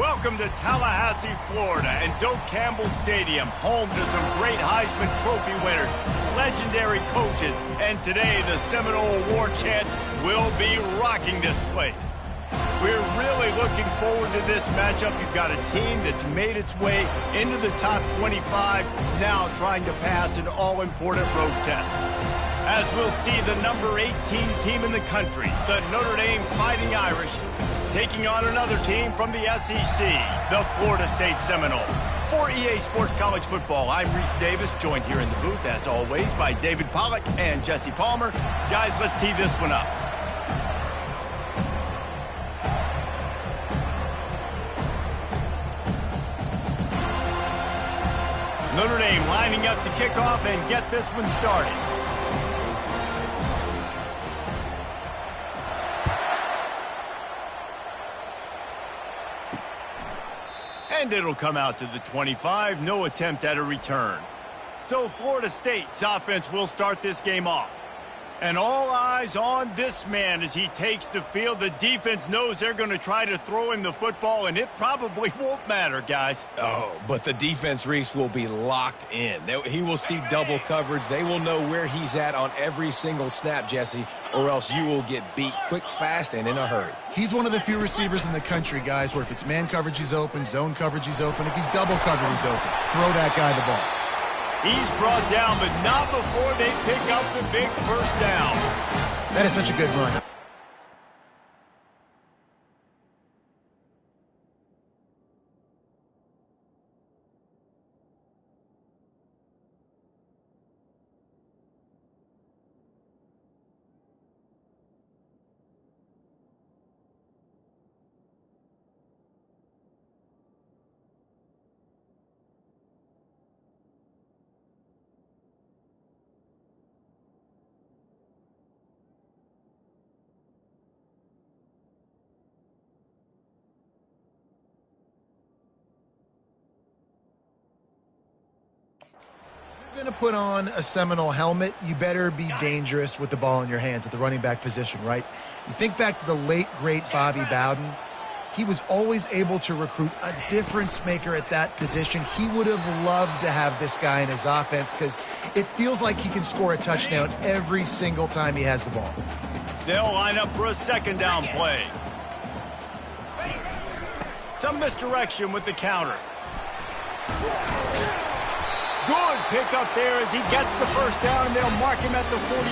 Welcome to Tallahassee, Florida, and Doak Campbell Stadium, home to some great Heisman Trophy winners, legendary coaches, and today the Seminole Award chant will be rocking this place. We're really looking forward to this matchup. You've got a team that's made its way into the top 25, now trying to pass an all-important road test. As we'll see the number 18 team in the country, the Notre Dame Fighting Irish, taking on another team from the SEC, the Florida State Seminoles. For EA Sports College Football, I'm Reese Davis, joined here in the booth, as always, by David Pollack and Jesse Palmer. Guys, let's tee this one up. Notre Dame lining up to kick off and get this one started. And it'll come out to the 25, no attempt at a return. So Florida State's offense will start this game off. And all eyes on this man as he takes the field. The defense knows they're going to try to throw him the football, and it probably won't matter, guys. Oh, but the defense, Reese, will be locked in. He will see double coverage. They will know where he's at on every single snap, Jesse, or else you will get beat quick, fast, and in a hurry. He's one of the few receivers in the country, guys, where if it's man coverage, he's open, zone coverage, he's open. If he's double covered, he's open. Throw that guy the ball. He's brought down, but not before they pick up the big first down. That is such a good run. You're going to put on a Seminole helmet, you better be dangerous with the ball in your hands at the running back position, right? You think back to the late, great Bobby Bowden. He was always able to recruit a difference maker at that position. He would have loved to have this guy in his offense because it feels like he can score a touchdown every single time he has the ball. They'll line up for a second down play. Some misdirection with the counter. Good pick up there as he gets the first down, and they'll mark him at the 48.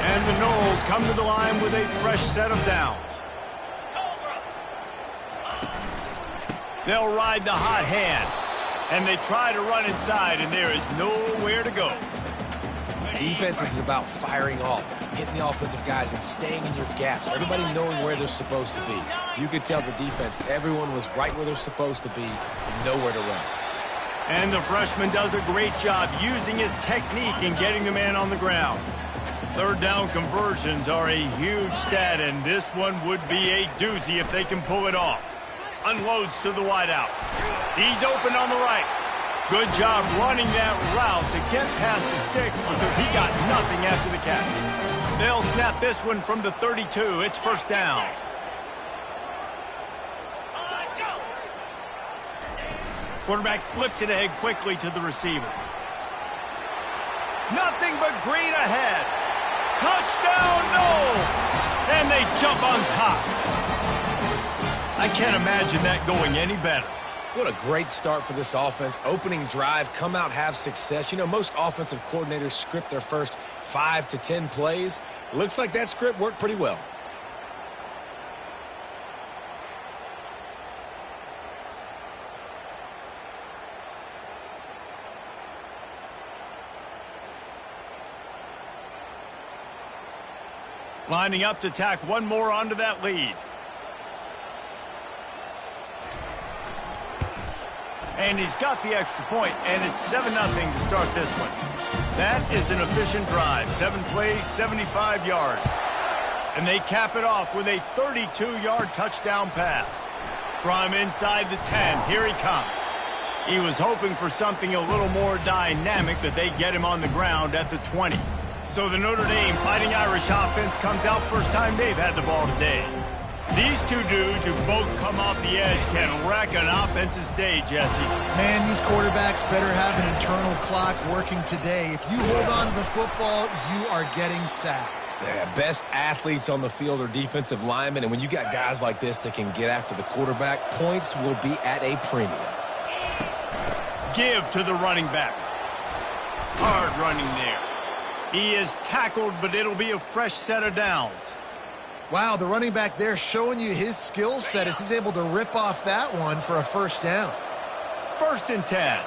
And the Noles come to the line with a fresh set of downs. They'll ride the hot hand, and they try to run inside, and there is nowhere to go. Defense is about firing off, hitting the offensive guys, and staying in your gaps. Everybody knowing where they're supposed to be. You could tell the defense, everyone was right where they're supposed to be, and nowhere to run. And the freshman does a great job using his technique and getting the man on the ground. Third down conversions are a huge stat, and this one would be a doozy if they can pull it off. Unloads to the wideout. He's open on the right. Good job running that route to get past the sticks because he got nothing after the catch. They'll snap this one from the 32. It's first down. Quarterback flips it ahead quickly to the receiver. Nothing but green ahead. Touchdown, no! And they jump on top. I can't imagine that going any better. What a great start for this offense. Opening drive, come out, have success. You know, most offensive coordinators script their first 5 to 10 plays. Looks like that script worked pretty well. Lining up to tack one more onto that lead. And he's got the extra point, and it's 7-0 to start this one. That is an efficient drive. 7 plays, 75 yards. And they cap it off with a 32-yard touchdown pass. From inside the 10, here he comes. He was hoping for something a little more dynamic, that they get him on the ground at the 20. So the Notre Dame Fighting Irish offense comes out first time they've had the ball today. These two dudes who both come off the edge can wreck an offensive stage, Jesse. Man, these quarterbacks better have an internal clock working today. If you hold on to the football, you are getting sacked. The best athletes on the field are defensive linemen, and when you got guys like this that can get after the quarterback, points will be at a premium. Give to the running back. Hard running there. He is tackled, but it'll be a fresh set of downs. Wow, the running back there showing you his skill set as he's able to rip off that one for a first down. 1st and 10.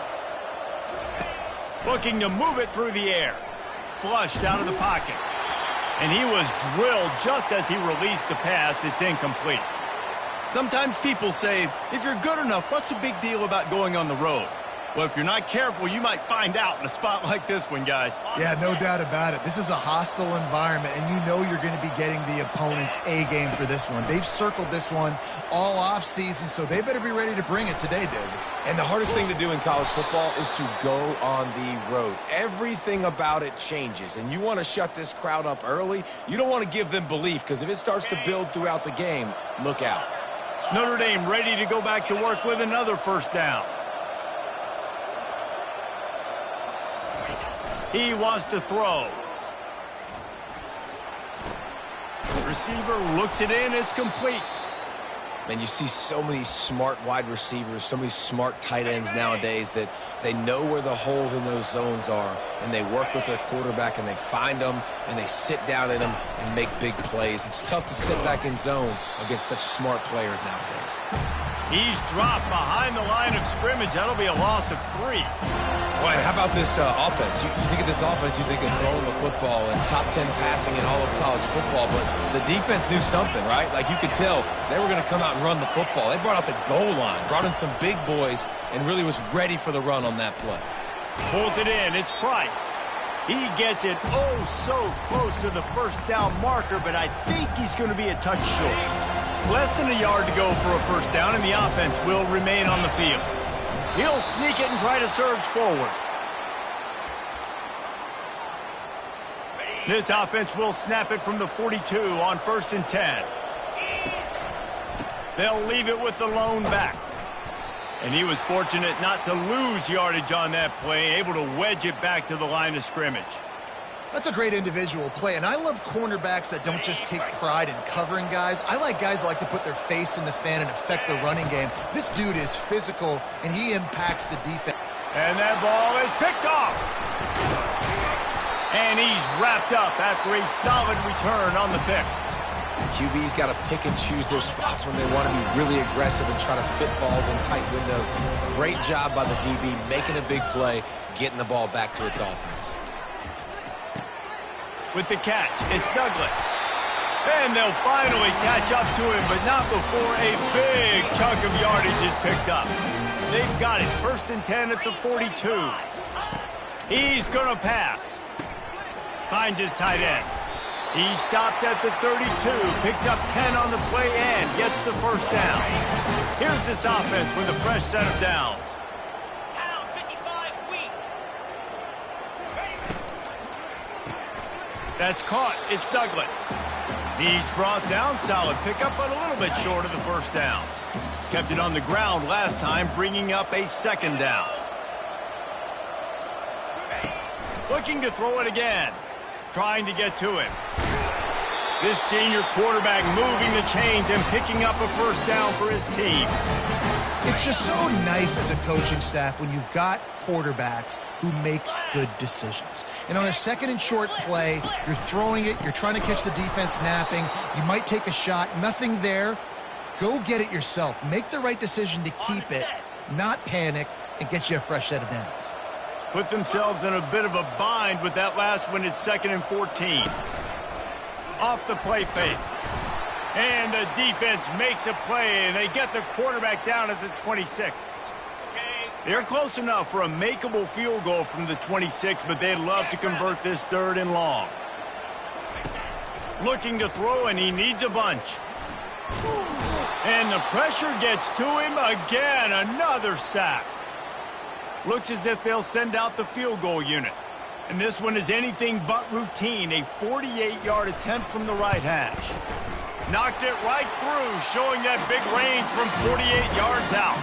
Looking to move it through the air. Flushed out of the pocket. And he was drilled just as he released the pass. It's incomplete. Sometimes people say, if you're good enough, what's the big deal about going on the road? Well, if you're not careful, you might find out in a spot like this one, guys. Yeah, no doubt about it. This is a hostile environment, and you know you're going to be getting the opponent's A game for this one. They've circled this one all offseason, so they better be ready to bring it today, David. And the hardest thing to do in college football is to go on the road. Everything about it changes, and you want to shut this crowd up early. You don't want to give them belief, because if it starts to build throughout the game, look out. Notre Dame ready to go back to work with another first down. He wants to throw. Receiver looks it in. It's complete. Man, you see so many smart wide receivers, so many smart tight ends nowadays that they know where the holes in those zones are, and they work with their quarterback, and they find them, and they sit down in them and make big plays. It's tough to sit back in zone against such smart players nowadays. He's dropped behind the line of scrimmage. That'll be a loss of 3. Boy, how about this offense? You think of this offense, you think of throwing the football and top 10 passing in all of college football, but the defense knew something, right? Like you could tell they were going to come out and run the football. They brought out the goal line, brought in some big boys, and really was ready for the run on that play. Pulls it in. It's Price. He gets it oh so close to the first down marker, but I think he's going to be a touch short. Less than a yard to go for a first down, and the offense will remain on the field. He'll sneak it and try to surge forward. This offense will snap it from the 42 on 1st and 10. They'll leave it with the lone back. And he was fortunate not to lose yardage on that play, able to wedge it back to the line of scrimmage. That's a great individual play, and I love cornerbacks that don't just take pride in covering guys. I like guys that like to put their face in the fan and affect the running game. This dude is physical, and he impacts the defense. And that ball is picked off. And he's wrapped up after a solid return on the pick. QB's got to pick and choose their spots when they want to be really aggressive and try to fit balls in tight windows. Great job by the DB, making a big play, getting the ball back to its offense. With the catch, it's Douglas. And they'll finally catch up to him, but not before a big chunk of yardage is picked up. They've got it. 1st and 10 at the 42. He's going to pass. Finds his tight end. He stopped at the 32, picks up 10 on the play and gets the first down. Here's this offense with a fresh set of downs. That's caught. It's Douglas. He's brought down. Solid pickup, but a little bit short of the first down. Kept it on the ground last time, bringing up a 2nd down. Looking to throw it again. Trying to get to him. This senior quarterback moving the chains and picking up a first down for his team. It's just so nice as a coaching staff when you've got quarterbacks who make good decisions. And on a 2nd and short play, you're throwing it, you're trying to catch the defense napping, you might take a shot, nothing there. Go get it yourself. Make the right decision to keep it, not panic, and get you a fresh set of downs. Put themselves in a bit of a bind with that last one. Is 2nd and 14. Off the play fake. And the defense makes a play, and they get the quarterback down at the 26. They're close enough for a makeable field goal from the 26, but they'd love to convert this 3rd and long. Looking to throw, and he needs a bunch. And the pressure gets to him again. Another sack. Looks as if they'll send out the field goal unit. And this one is anything but routine. A 48-yard attempt from the right hash. Knocked it right through, showing that big range from 48 yards out.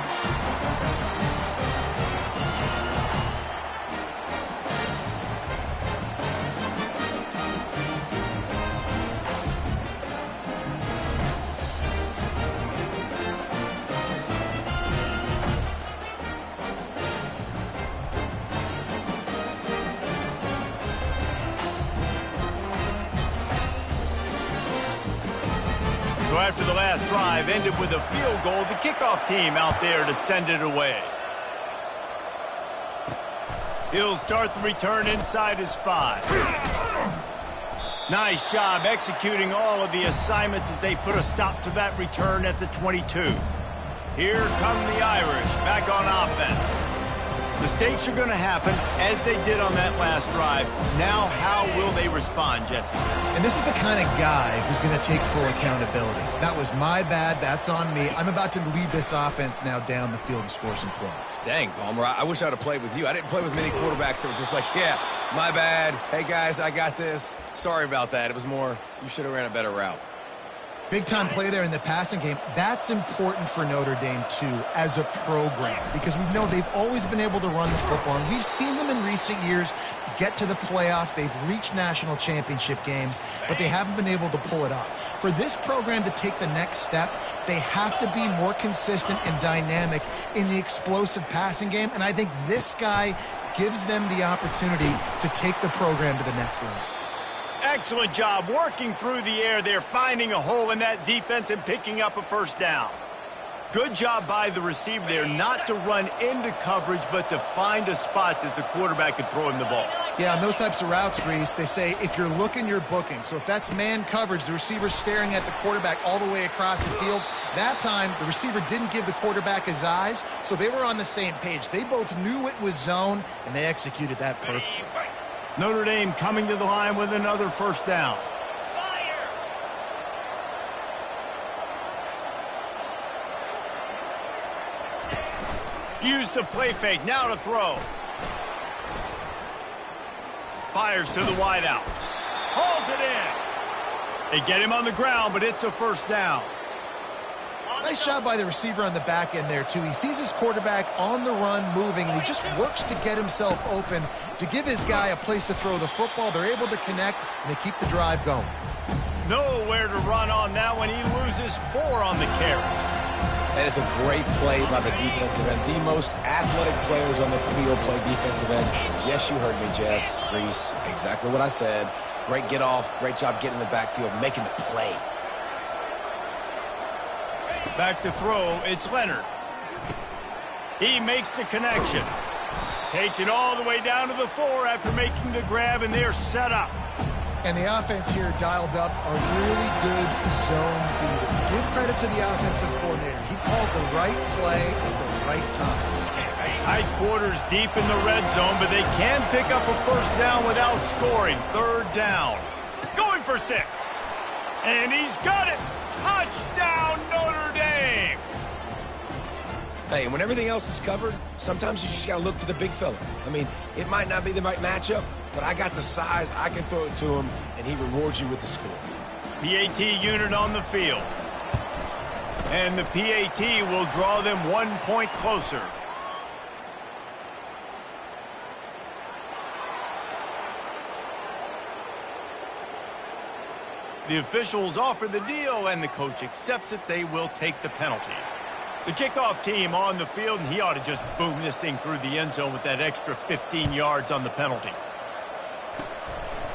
So after the last drive ended with a field goal, the kickoff team out there to send it away. He'll start the return inside his 5. Nice job executing all of the assignments as they put a stop to that return at the 22. Here come the Irish back on offense. Mistakes are going to happen, as they did on that last drive. Now, how will they respond, Jesse? And this is the kind of guy who's going to take full accountability. That was my bad. That's on me. I'm about to lead this offense now down the field and score some points. Dang, Palmer, I wish I would have played with you. I didn't play with many quarterbacks that were just like, yeah, my bad. Hey, guys, I got this. Sorry about that. It was more, you should have ran a better route. Big-time play there in the passing game. That's important for Notre Dame, too, as a program, because we know they've always been able to run the football, and we've seen them in recent years get to the playoff. They've reached national championship games, but they haven't been able to pull it off. For this program to take the next step, they have to be more consistent and dynamic in the explosive passing game, and I think this guy gives them the opportunity to take the program to the next level. Excellent job working through the air there, finding a hole in that defense and picking up a first down. Good job by the receiver there, not to run into coverage, but to find a spot that the quarterback could throw him the ball. Yeah, on those types of routes, Reese, they say if you're looking, you're booking. So if that's man coverage, the receiver's staring at the quarterback all the way across the field. That time, the receiver didn't give the quarterback his eyes, so they were on the same page. They both knew it was zone, and they executed that perfectly. Notre Dame coming to the line with another first down. Use the play fake, now to throw. Fires to the wideout. Hauls it in. They get him on the ground, but it's a first down. Nice job by the receiver on the back end there, too. He sees his quarterback on the run moving, and he just works to get himself open to give his guy a place to throw the football. They're able to connect, and they keep the drive going. Nowhere to run on that one. He loses 4 on the carry. That is a great play by the defensive end. The most athletic players on the field play defensive end. Yes, you heard me, Jess, Reese. Exactly what I said. Great get off. Great job getting in the backfield, making the play. Back to throw, it's Leonard. He makes the connection. Takes it all the way down to the 4 after making the grab, and they're set up. And the offense here dialed up a really good zone beater. Give credit to the offensive coordinator. He called the right play at the right time. Tight quarters deep in the red zone, but they can pick up a first down without scoring. 3rd down. Going for 6. And he's got it. Touchdown, Notre Dame! Hey, and when everything else is covered, sometimes you just got to look to the big fella. I mean, it might not be the right matchup, but I got the size, I can throw it to him, and he rewards you with the score. PAT unit on the field. And the PAT will draw them 1 point closer. The officials offer the deal, and the coach accepts it. They will take the penalty. The kickoff team on the field, and he ought to just boom this thing through the end zone with that extra 15 yards on the penalty.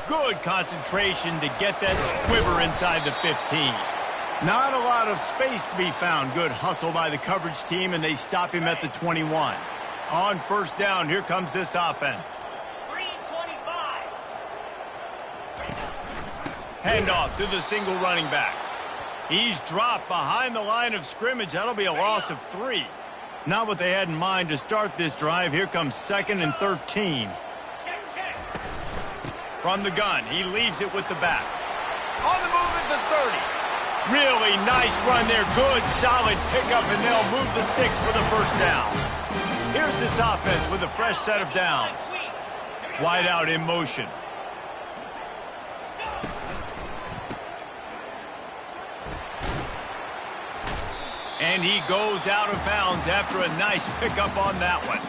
Good concentration to get that squiver inside the 15. Not a lot of space to be found. Good hustle by the coverage team, and they stop him at the 21. On first down, here comes this offense. Handoff to the single running back. He's dropped behind the line of scrimmage. That'll be a loss of 3. Not what they had in mind to start this drive. Here comes 2nd and 13. From the gun, he leaves it with the back. On the move at the 30. Really nice run there. Good, solid pickup, and they'll move the sticks for the first down. Here's this offense with a fresh set of downs. Wide out in motion. And he goes out of bounds after a nice pickup on that one.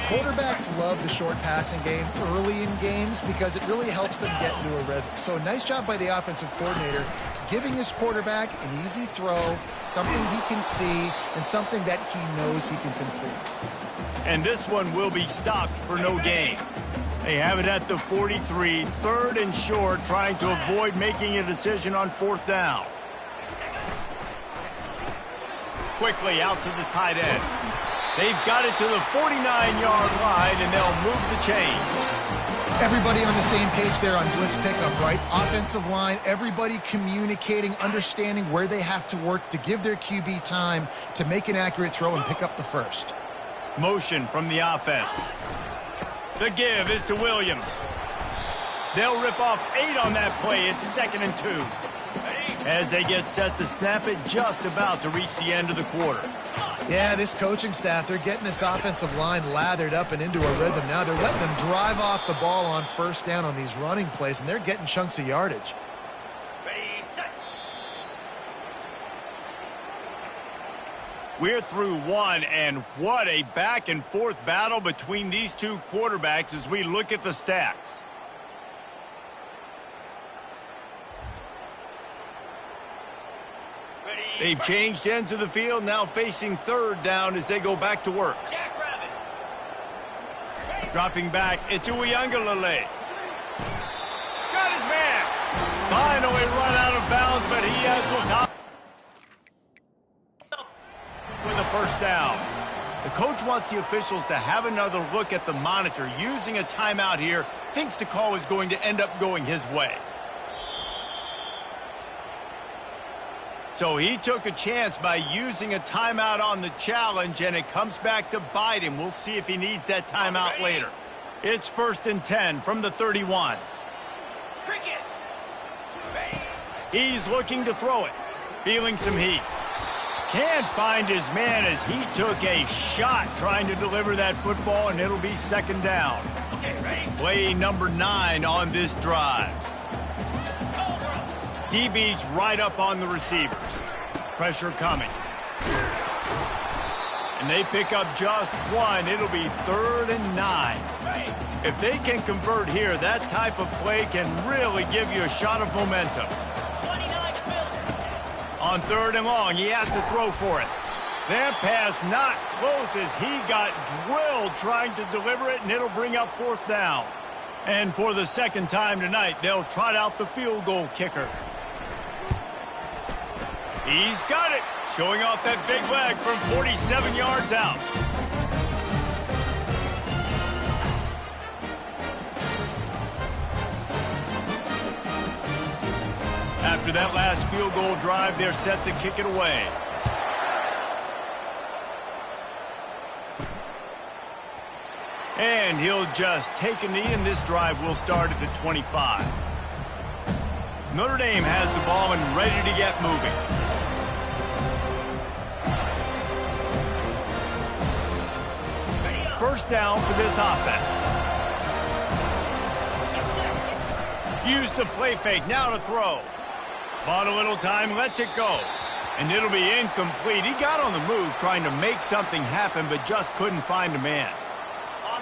Quarterbacks love the short passing game early in games because it really helps them get into a rhythm. So a nice job by the offensive coordinator giving his quarterback an easy throw, something he can see, and something that he knows he can complete. And this one will be stopped for no gain. They have it at the 43, 3rd and short, trying to avoid making a decision on 4th down. Quickly out to the tight end. They've got it to the 49-yard line, and they'll move the chains. Everybody on the same page there on blitz pickup, right? Offensive line, everybody communicating, understanding where they have to work to give their QB time to make an accurate throw and pick up the first. Motion from the offense. The give is to Williams. They'll rip off 8 on that play. It's 2nd and 2. As they get set to snap it, just about to reach the end of the quarter. Yeah, this coaching staff, they're getting this offensive line lathered up and into a rhythm now. They're letting them drive off the ball on 1st down on these running plays, and they're getting chunks of yardage. We're through one, and what a back-and-forth battle between these two quarterbacks as we look at the stats. They've changed ends of the field, now facing 3rd down as they go back to work. Dropping back, it's Uiagalelei. Got his man. Finally run out of bounds, but he has his hop with a 1st down. The coach wants the officials to have another look at the monitor. Using a timeout here, thinks the call is going to end up going his way. So he took a chance by using a timeout on the challenge, and it comes back to bite him. We'll see if he needs that timeout later. It's 1st and 10 from the 31. He's looking to throw it. Feeling some heat. Can't find his man as he took a shot trying to deliver that football, and it'll be 2nd down. Play number 9 on this drive. DB's right up on the receivers. Pressure coming. And they pick up just 1. It'll be 3rd and 9. If they can convert here, that type of play can really give you a shot of momentum. On 3rd and long, he has to throw for it. That pass not close as he got drilled trying to deliver it, and it'll bring up 4th down. And for the 2nd time tonight, they'll trot out the field goal kicker. He's got it, showing off that big leg from 47 yards out. After that last field goal drive, they're set to kick it away. And he'll just take a knee, and this drive will start at the 25. Notre Dame has the ball and ready to get moving. First down for this offense. Use the play fake, now to throw. Bought a little time, lets it go. And it'll be incomplete. He got on the move trying to make something happen, but just couldn't find a man.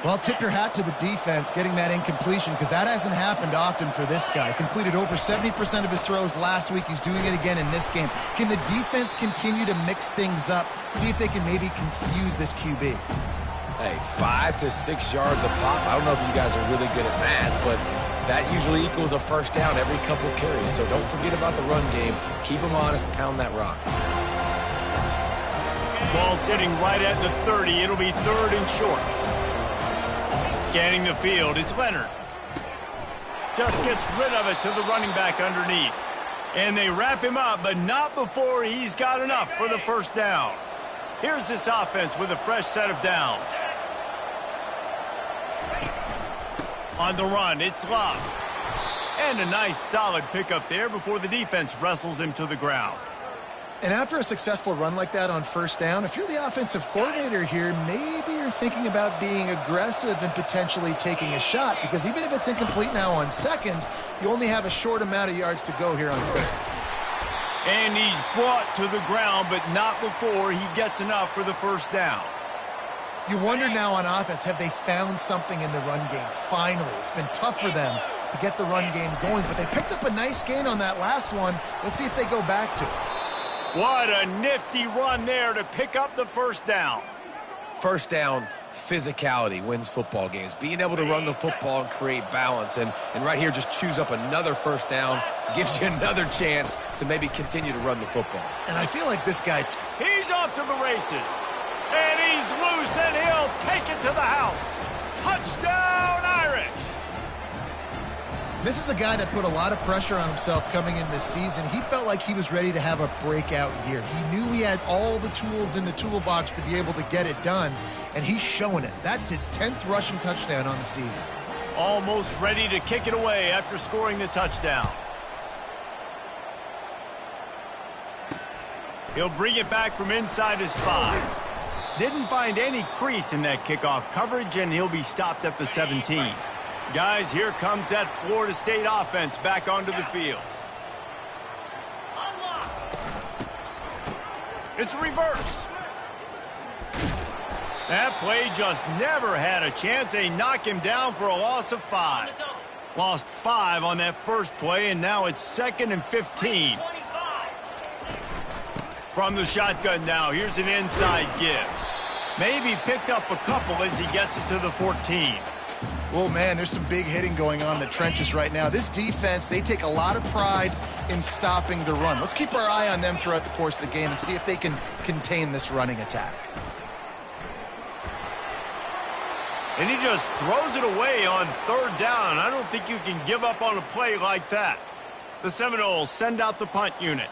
Well, tip your hat to the defense getting that incompletion because that hasn't happened often for this guy. Completed over 70% of his throws last week. He's doing it again in this game. Can the defense continue to mix things up, see if they can maybe confuse this QB? Hey, 5 to 6 yards a pop. I don't know if you guys are really good at math, but that usually equals a 1st down every couple carries. So don't forget about the run game. Keep them honest, pound that rock. Ball sitting right at the 30. It'll be 3rd and short. Scanning the field, it's Leonard. Just gets rid of it to the running back underneath. And they wrap him up, but not before he's got enough for the 1st down. Here's this offense with a fresh set of downs. On the run, it's Love. And a nice solid pickup there before the defense wrestles him to the ground. And after a successful run like that on 1st down, if you're the offensive coordinator here, maybe you're thinking about being aggressive and potentially taking a shot, because even if it's incomplete now on 2nd, you only have a short amount of yards to go here on 3rd. And he's brought to the ground, but not before he gets enough for the first down. You wonder now on offense, have they found something in the run game? Finally, it's been tough for them to get the run game going, but they picked up a nice gain on that last one. Let's see if they go back to it. What a nifty run there to pick up the first down. First down, physicality wins football games. Being able to run the football and create balance. And right here, just choose up another first down, gives you another chance to maybe continue to run the football. And I feel like this guy... He's off to the races. And he's loose, and he'll take it to the house. Touchdown, Irish! This is a guy that put a lot of pressure on himself coming in this season. He felt like he was ready to have a breakout year. He knew he had all the tools in the toolbox to be able to get it done, and he's showing it. That's his 10th rushing touchdown on the season. Almost ready to kick it away after scoring the touchdown. He'll bring it back from inside his 5. Didn't find any crease in that kickoff coverage, and he'll be stopped at the 17. Guys, here comes that Florida State offense back onto the field. It's a reverse. That play just never had a chance. They knock him down for a loss of 5. Lost 5 on that first play, and now it's 2nd and 15. From the shotgun now, here's an inside give. Maybe picked up a couple as he gets it to the 14. Oh, man, there's some big hitting going on in the trenches right now. This defense, they take a lot of pride in stopping the run. Let's keep our eye on them throughout the course of the game and see if they can contain this running attack. And he just throws it away on 3rd down. I don't think you can give up on a play like that. The Seminoles send out the punt unit.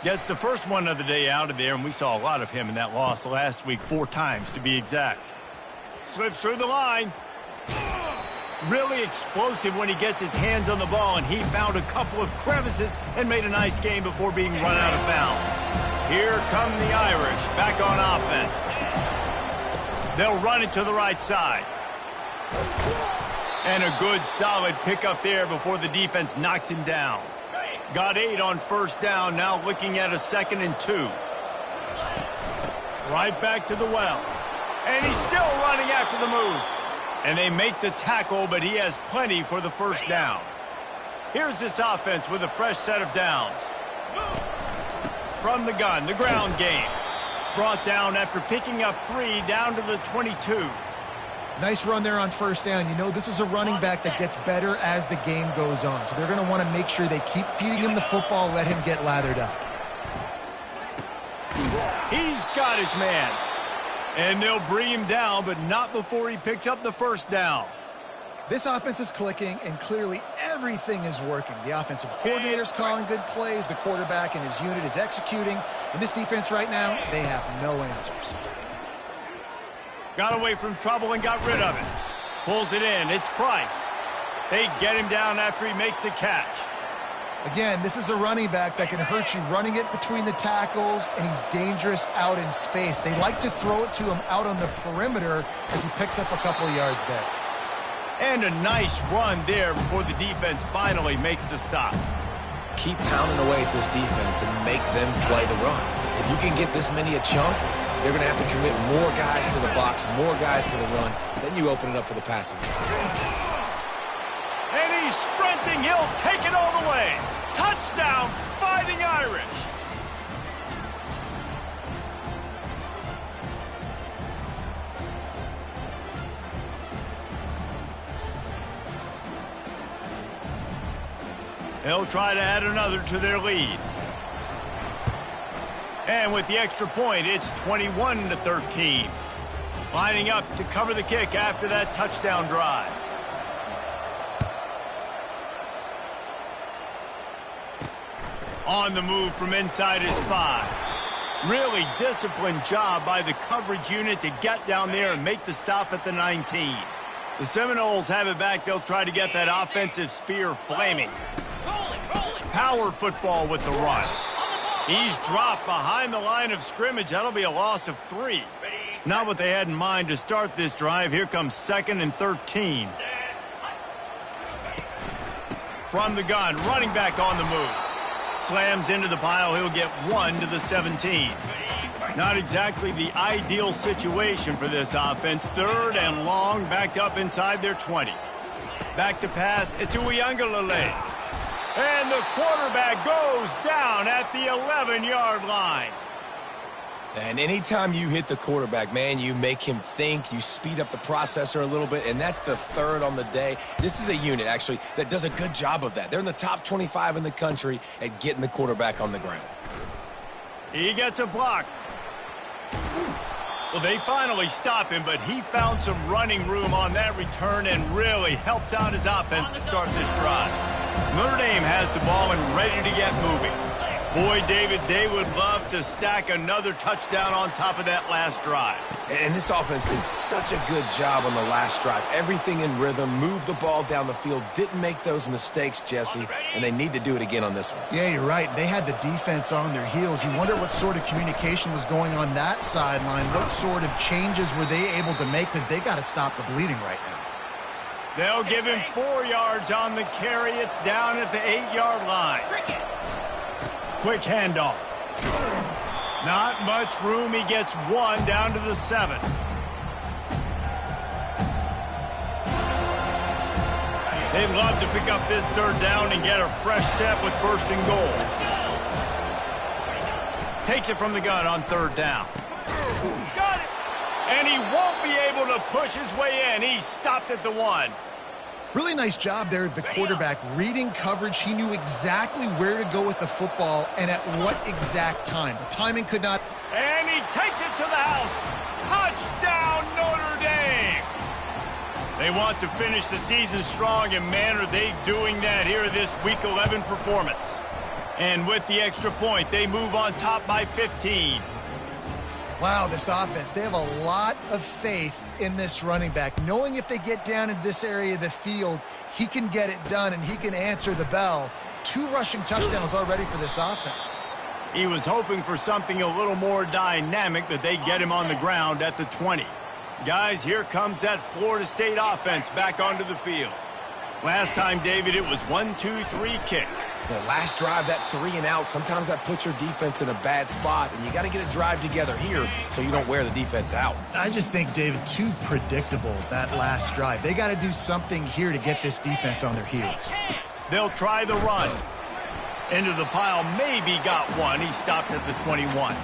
Gets the first one of the day out of there, and we saw a lot of him in that loss last week, 4 times to be exact. Slips through the line. Really explosive when he gets his hands on the ball, and he found a couple of crevices and made a nice game before being run out of bounds. Here come the Irish back on offense. They'll run it to the right side. And a good solid pickup there before the defense knocks him down. Got 8 on first down, now looking at a 2nd and 2. Right back to the well. And he's still running after the move. And they make the tackle, but he has plenty for the first down. Here's this offense with a fresh set of downs. From the gun, the ground game. Brought down after picking up 3 down to the 22. Nice run there on first down. You know, this is a running back that gets better as the game goes on. So they're going to want to make sure they keep feeding him the football, let him get lathered up. He's got his man. And they'll bring him down, but not before he picks up the first down. This offense is clicking, and clearly everything is working. The offensive coordinator's calling good plays. The quarterback and his unit is executing. And this defense right now, they have no answers. Got away from trouble and got rid of it. Pulls it in. It's Price. They get him down after he makes the catch. Again, this is a running back that can hurt you running it between the tackles, and he's dangerous out in space. They like to throw it to him out on the perimeter as he picks up a couple of yards there. And a nice run there before the defense finally makes the stop. Keep pounding away at this defense and make them play the run. If you can get this many a chunk, they're going to have to commit more guys to the box, more guys to the run. Then you open it up for the passing. And he's sprinting. He'll take it all the way. Touchdown, Fighting Irish. They'll try to add another to their lead. And with the extra point, it's 21-13. Lining up to cover the kick after that touchdown drive. On the move from inside his 5. Really disciplined job by the coverage unit to get down there and make the stop at the 19. The Seminoles have it back. They'll try to get that offensive spear flaming. Power football with the run. He's dropped behind the line of scrimmage. That'll be a loss of 3. Not what they had in mind to start this drive. Here comes 2nd and 13. From the gun, running back on the move. Slams into the pile, he'll get 1 to the 17. Not exactly the ideal situation for this offense. 3rd and long, backed up inside their 20. Back to pass, it's Uiagalelei. And the quarterback goes down at the 11-yard line. And anytime you hit the quarterback, man, you make him think, you speed up the processor a little bit, and that's the 3rd on the day. This is a unit, actually, that does a good job of that. They're in the top 25 in the country at getting the quarterback on the ground. He gets a block. Well, they finally stop him, but he found some running room on that return and really helps out his offense to start this drive. Notre Dame has the ball and ready to get moving. Boy, David, they would love to stack another touchdown on top of that last drive. And this offense did such a good job on the last drive. Everything in rhythm, moved the ball down the field, didn't make those mistakes, Jesse, and they need to do it again on this one. Yeah, you're right. They had the defense on their heels. You wonder what sort of communication was going on that sideline. What sort of changes were they able to make, because they got to stop the bleeding right now. They'll give him 4 yards on the carry. It's down at the 8-yard line. Quick handoff. Not much room. He gets 1 down to the 7. They'd love to pick up this 3rd down and get a fresh set with 1st and goal. Takes it from the gun on 3rd down. Got it! And he won't be able to push his way in. He's stopped at the 1. Really nice job there of the quarterback reading coverage. He knew exactly where to go with the football and at what exact time. The timing could not. And he takes it to the house. Touchdown, Notre Dame! They want to finish the season strong, and man, are they doing that here in this Week 11 performance. And with the extra point, they move on top by 15. Wow, this offense, they have a lot of faith in this running back, knowing if they get down in this area of the field, he can get it done and he can answer the bell. 2 rushing touchdowns already for this offense. He was hoping for something a little more dynamic, that they get him on the ground at the 20. Guys, here comes that Florida State offense back onto the field. Last time, David, it was 1-2-3 kick. The last drive, that 3 and out, sometimes that puts your defense in a bad spot, and you got to get a drive together here so you don't wear the defense out. I just think, David, too predictable, that last drive. They got to do something here to get this defense on their heels. They'll try the run. Into the pile, maybe got 1. He stopped at the 21.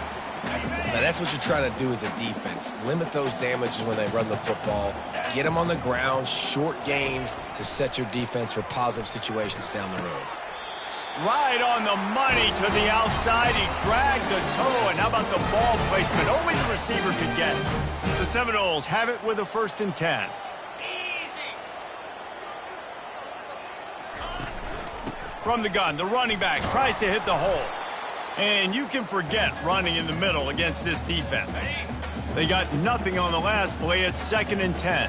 Now, that's what you're trying to do as a defense. Limit those damages when they run the football. Get them on the ground, short gains to set your defense for positive situations down the road. Right on the money to the outside. He dragged the toe, and how about the ball placement? Only the receiver could get it. The Seminoles have it with a 1st and 10. From the gun, the running back tries to hit the hole. And you can forget running in the middle against this defense. They got nothing on the last play. It's 2nd and 10.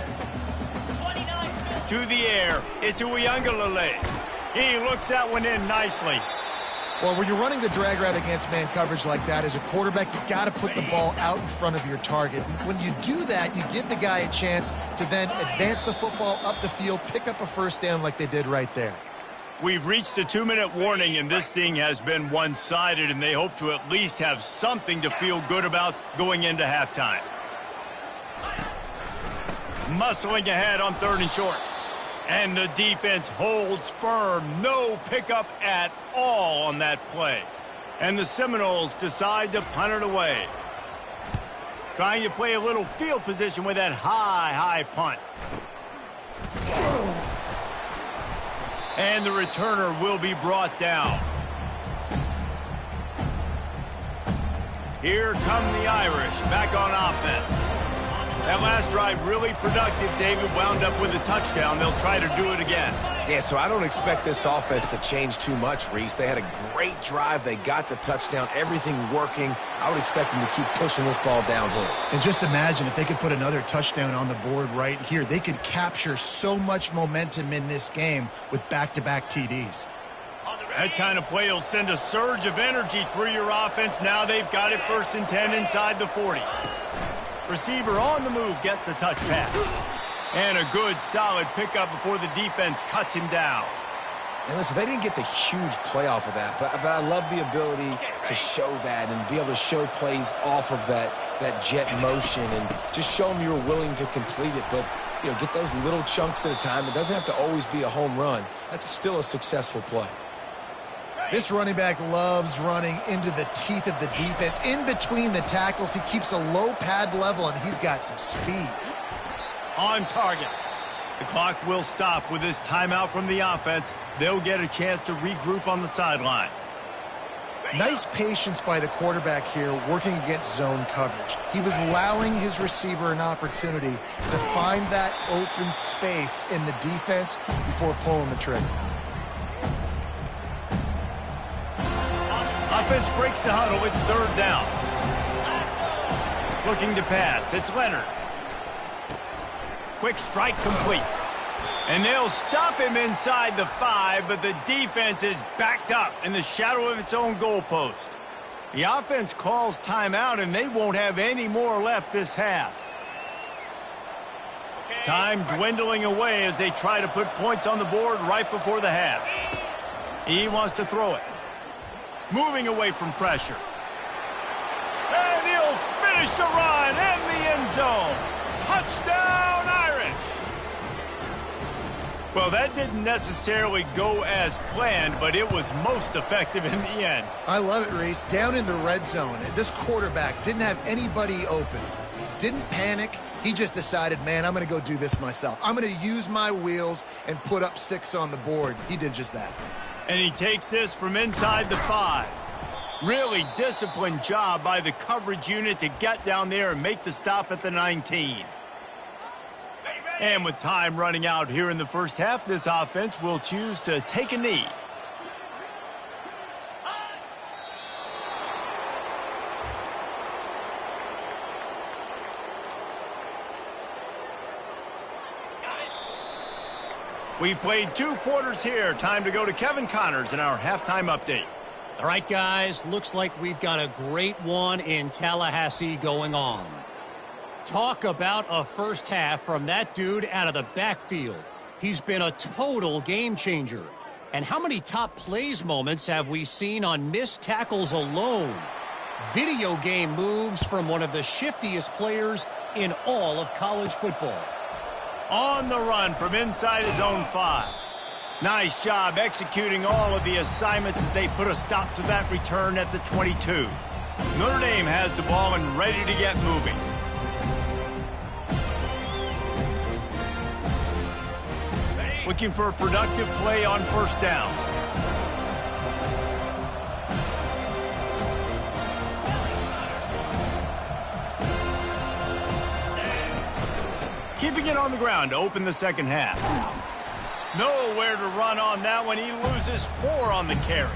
To the air, it's Uiagalelei. He looks that one in nicely. Well, when you're running the drag route against man coverage like that, as a quarterback, you got to put the ball out in front of your target. When you do that, you give the guy a chance to then advance the football up the field, pick up a 1st down like they did right there. We've reached the 2-minute warning, and this thing has been one-sided, and they hope to at least have something to feel good about going into halftime. Muscling ahead on 3rd and short. And the defense holds firm. No pickup at all on that play. And the Seminoles decide to punt it away. Trying to play a little field position with that high punt. And the returner will be brought down. Here come the Irish back on offense. That last drive really productive. David wound up with a touchdown. They'll try to do it again. Yeah, so I don't expect this offense to change too much, Reese. They had a great drive. They got the touchdown. Everything working. I would expect them to keep pushing this ball downhill. And just imagine if they could put another touchdown on the board right here. They could capture so much momentum in this game with back-to-back TDs. That kind of play will send a surge of energy through your offense. Now they've got it 1st and 10 inside the 40. Receiver on the move gets the touch pass. And a good, solid pickup before the defense cuts him down. And listen, they didn't get the huge play off of that, but I love the ability to show that and be able to show plays off of that jet motion and just show them you're willing to complete it. But, you know, get those little chunks at a time. It doesn't have to always be a home run. That's still a successful play. This running back loves running into the teeth of the defense. In between the tackles, he keeps a low pad level, and he's got some speed. On target. The clock will stop with this timeout from the offense. They'll get a chance to regroup on the sideline. Nice patience by the quarterback here working against zone coverage. He was allowing his receiver an opportunity to find that open space in the defense before pulling the trigger. Offense breaks the huddle. It's third down. Looking to pass. It's Leonard. Quick strike complete. And they'll stop him inside the 5, but the defense is backed up in the shadow of its own goalpost. The offense calls timeout, and they won't have any more left this half. Time dwindling away as they try to put points on the board right before the half. He wants to throw it. Moving away from pressure. And he'll finish the run in the end zone. Touchdown, Irish! Well, that didn't necessarily go as planned, but it was most effective in the end. I love it, Reese. Down in the red zone, this quarterback didn't have anybody open. Didn't panic. He just decided, man, I'm going to go do this myself. I'm going to use my wheels and put up 6 on the board. He did just that. And he takes this from inside the 5. Really disciplined job by the coverage unit to get down there and make the stop at the 19. And with time running out here in the first half, this offense will choose to take a knee. We've played 2 quarters here. Time to go to Kevin Connors in our halftime update. All right, guys, looks like we've got a great one in Tallahassee going on. Talk about a first half from that dude out of the backfield. He's been a total game changer. And how many top plays moments have we seen on missed tackles alone? Video game moves from one of the shiftiest players in all of college football. On the run from inside his own 5. Nice job executing all of the assignments as they put a stop to that return at the 22. Notre Dame has the ball and ready to get moving. Looking for a productive play on first down. Keeping it on the ground to open the second half. Nowhere to run on that one. He loses 4 on the carry.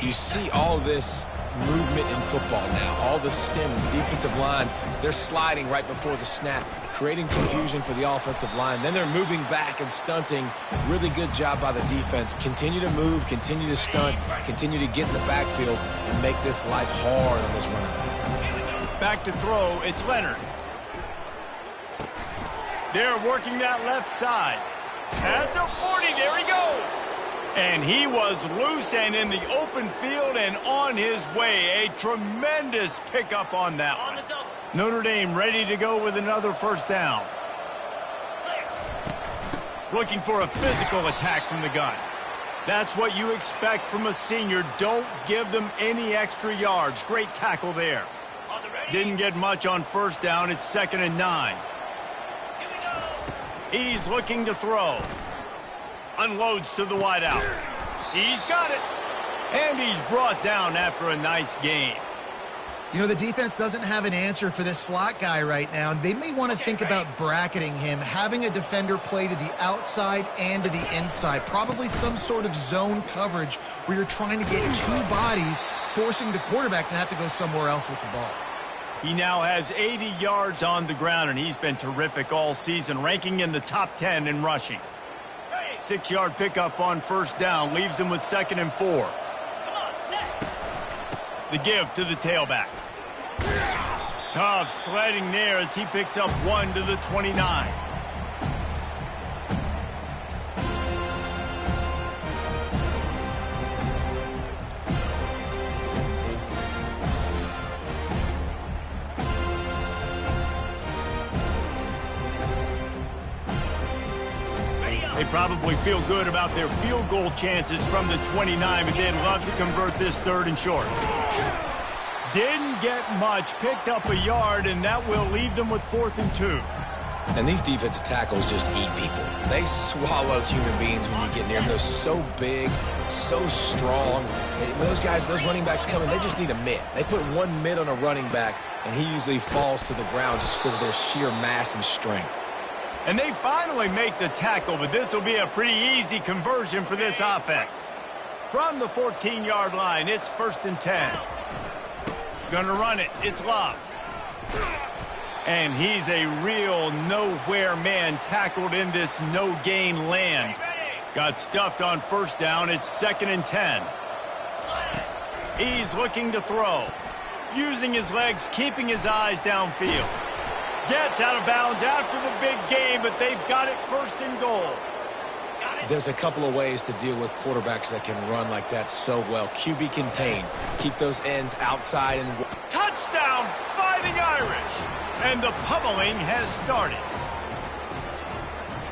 You see all this movement in football now. All the stem, the defensive line, they're sliding right before the snap, creating confusion for the offensive line. Then they're moving back and stunting. Really good job by the defense. Continue to move, continue to stunt, continue to get in the backfield and make this life hard on this running. Back to throw, it's Leonard. They're working that left side. At the 40, there he goes. And he was loose and in the open field and on his way. A tremendous pickup on that one. Notre Dame ready to go with another first down. Looking for a physical attack from the gun. That's what you expect from a senior. Don't give them any extra yards. Great tackle there. Didn't get much on first down. It's 2nd and 9. He's looking to throw. Unloads to the wideout. He's got it. And he's brought down after a nice gain. You know, the defense doesn't have an answer for this slot guy right now, and they may want to think about bracketing him, having a defender play to the outside and to the inside. Probably some sort of zone coverage where you're trying to get 2 bodies, forcing the quarterback to have to go somewhere else with the ball. He now has 80 yards on the ground, and he's been terrific all season, ranking in the top 10 in rushing. 6-yard pickup on first down leaves him with 2nd and 4. The give to the tailback. Tough sledding there as he picks up 1 to the 29. probably feel good about their field goal chances from the 29, but they'd love to convert this 3rd and short. Didn't get much, picked up a yard, and that will leave them with 4th and 2. And these defensive tackles just eat people. They swallow human beings when you get near them. They're so big, so strong. When those guys, those running backs come in, they just need a mitt. They put one mitt on a running back, and he usually falls to the ground just because of their sheer mass and strength. And they finally make the tackle, but this will be a pretty easy conversion for this offense. From the 14-yard line, it's 1st and 10. Gonna run it. It's Love. And he's a real nowhere man, tackled in this no-gain land. Got stuffed on 1st down. It's 2nd and 10. He's looking to throw. Using his legs, keeping his eyes downfield. Gets out of bounds after the big game, but they've got it 1st and goal. There's a couple of ways to deal with quarterbacks that can run like that so well. QB contain. Keep those ends outside. And Touchdown, Fighting Irish! And the pummeling has started.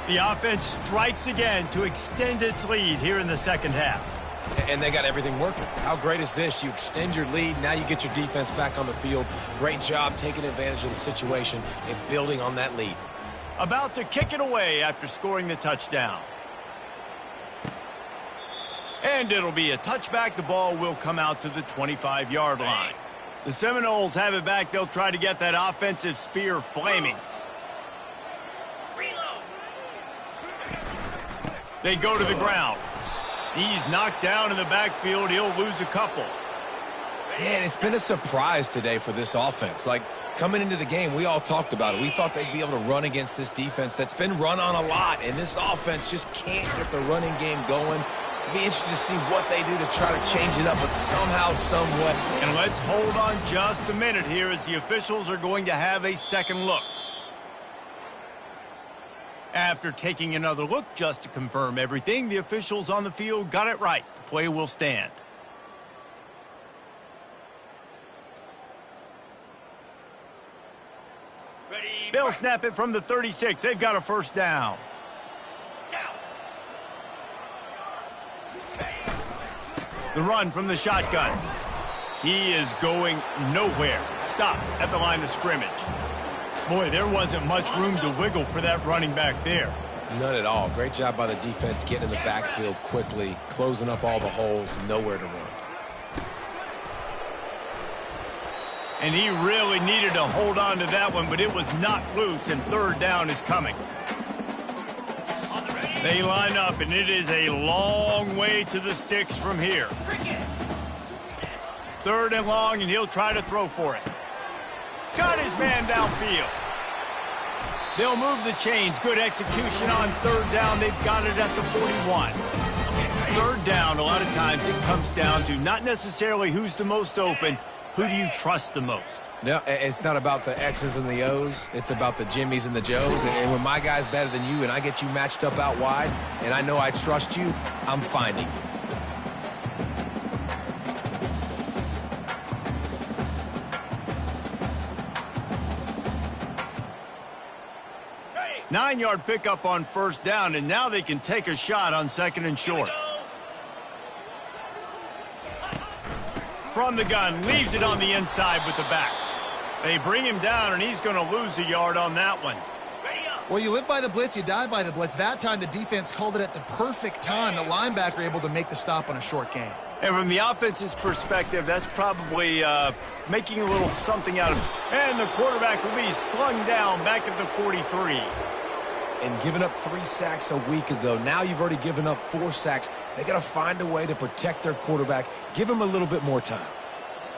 The offense strikes again to extend its lead here in the 2nd half. And they got everything working. How great is this? You extend your lead. Now you get your defense back on the field. Great job taking advantage of the situation and building on that lead. About to kick it away after scoring the touchdown. And it'll be a touchback. The ball will come out to the 25-yard line. The Seminoles have it back. They'll try to get that offensive spear flaming. They go to the ground. He's knocked down in the backfield. He'll lose a couple. Man, it's been a surprise today for this offense. Like, coming into the game, we all talked about it. We thought they'd be able to run against this defense that's been run on a lot, and this offense just can't get the running game going. It'll be interesting to see what they do to try to change it up, but somehow, somewhat. And let's hold on just a minute here as the officials are going to have a second look. After taking another look just to confirm everything, the officials on the field got it right. The play will stand. They'll snap it from the 36. They've got a 1st down. The run from the shotgun. He is going nowhere. Stop at the line of scrimmage. Boy, there wasn't much room to wiggle for that running back there. None at all. Great job by the defense getting in the backfield quickly, closing up all the holes, nowhere to run. And he really needed to hold on to that one, but it was knocked loose, and 3rd down is coming. They line up, and it is a long way to the sticks from here. 3rd and long, and he'll try to throw for it. Got his man downfield. They'll move the chains. Good execution on 3rd down. They've got it at the 41. 3rd down, a lot of times it comes down to not necessarily who's the most open, who do you trust the most? No, it's not about the X's and the O's. It's about the Jimmys and the Joes. And when my guy's better than you and I get you matched up out wide and I know I trust you, I'm finding you. Nine-yard pickup on 1st down, and now they can take a shot on 2nd and short. From the gun, leaves it on the inside with the back. They bring him down, and he's going to lose a yard on that one. Well, you live by the blitz, you die by the blitz. That time, the defense called it at the perfect time. The linebacker able to make the stop on a short gain. And from the offense's perspective, that's probably making a little something out of it. And the quarterback will be slung down back at the 43. And giving up 3 sacks a week ago. Now you've already given up 4 sacks. They got to find a way to protect their quarterback. Give him a little bit more time.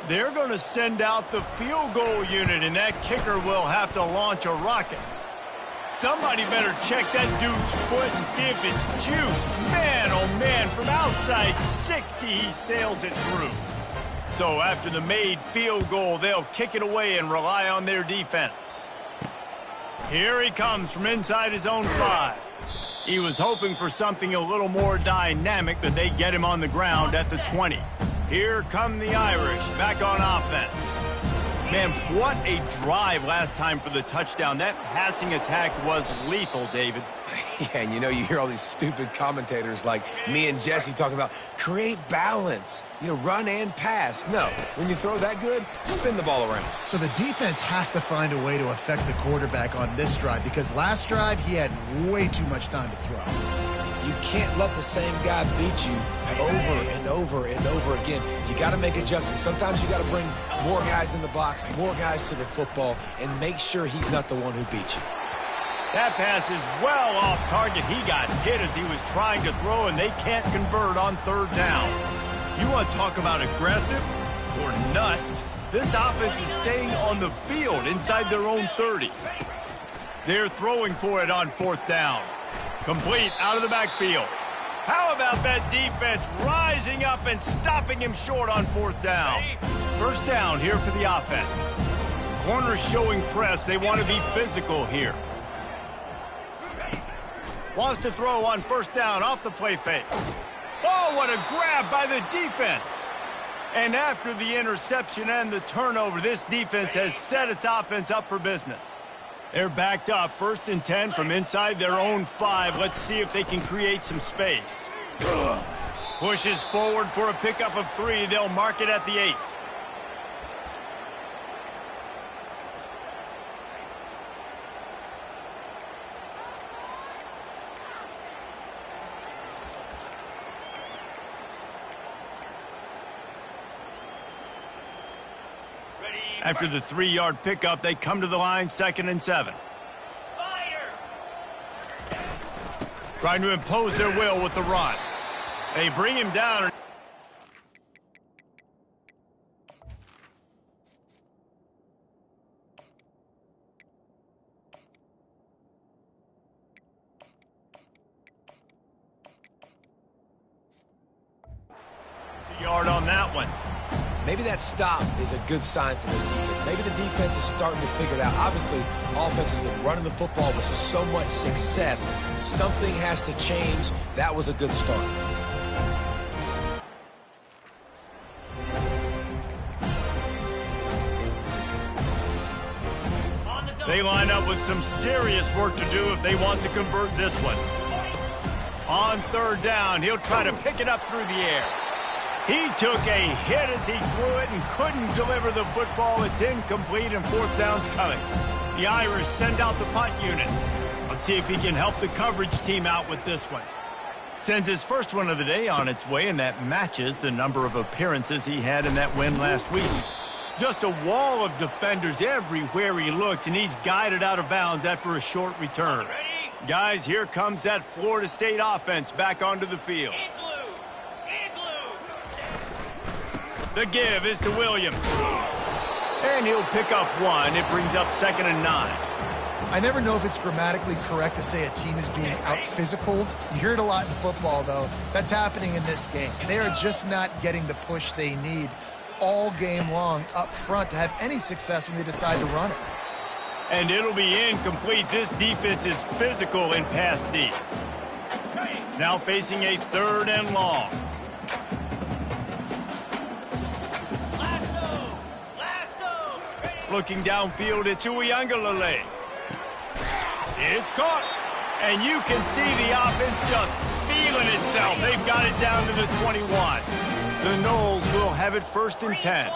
They're going to send out the field goal unit, and that kicker will have to launch a rocket. Somebody better check that dude's foot and see if it's juiced. Man, oh man, from outside 60, he sails it through. So after the made field goal, they'll kick it away and rely on their defense. Here he comes from inside his own 5. He was hoping for something a little more dynamic, but they get him on the ground at the 20. Here come the Irish back on offense. Man, what a drive last time for the touchdown. That passing attack was lethal, David. Yeah, and you know, you hear all these stupid commentators like me and Jesse talking about create balance, you know, run and pass. No, when you throw that good, spin the ball around. So the defense has to find a way to affect the quarterback on this drive because last drive he had way too much time to throw. You can't let the same guy beat you over and over and over again. You got to make adjustments. Sometimes you got to bring more guys in the box, more guys to the football, and make sure he's not the one who beat you. That pass is well off target. He got hit as he was trying to throw, and they can't convert on third down. You want to talk about aggressive or nuts? This offense is staying on the field inside their own 30. They're throwing for it on fourth down. Complete out of the backfield. How about that defense rising up and stopping him short on fourth down? First down here for the offense. Corners showing press. They want to be physical here. Wants to throw on first down off the play fake. Oh, what a grab by the defense. And after the interception and the turnover, this defense has set its offense up for business. They're backed up, 1st and 10 from inside their own 5. Let's see if they can create some space. Pushes forward for a pickup of 3. They'll mark it at the 8. After the 3-yard pickup, they come to the line, 2nd and 7. Trying to impose their will with the run. They bring him down. A yard on that one. Maybe that stop is a good sign for this defense. Maybe the defense is starting to figure it out. Obviously, offense has been running the football with so much success. Something has to change. That was a good start. They line up with some serious work to do if they want to convert this one. On third down, he'll try to pick it up through the air. He took a hit as he threw it and couldn't deliver the football. It's incomplete and fourth down's coming. The Irish send out the punt unit. Let's see if he can help the coverage team out with this one. Sends his first one of the day on its way, and that matches the number of appearances he had in that win last week. Just a wall of defenders everywhere he looks, and he's guided out of bounds after a short return. Guys, here comes that Florida State offense back onto the field. The give is to Williams. And he'll pick up 1. It brings up 2nd and 9. I never know if it's grammatically correct to say a team is being out-physicaled. You hear it a lot in football, though. That's happening in this game. They are just not getting the push they need all game long up front to have any success when they decide to run it. And it'll be incomplete. This defense is physical in pass deep. Now facing a 3rd and long. Looking downfield, it's Uiagalelei. It's caught. And you can see the offense just feeling itself. They've got it down to the 21. The Noles will have it 1st and 10.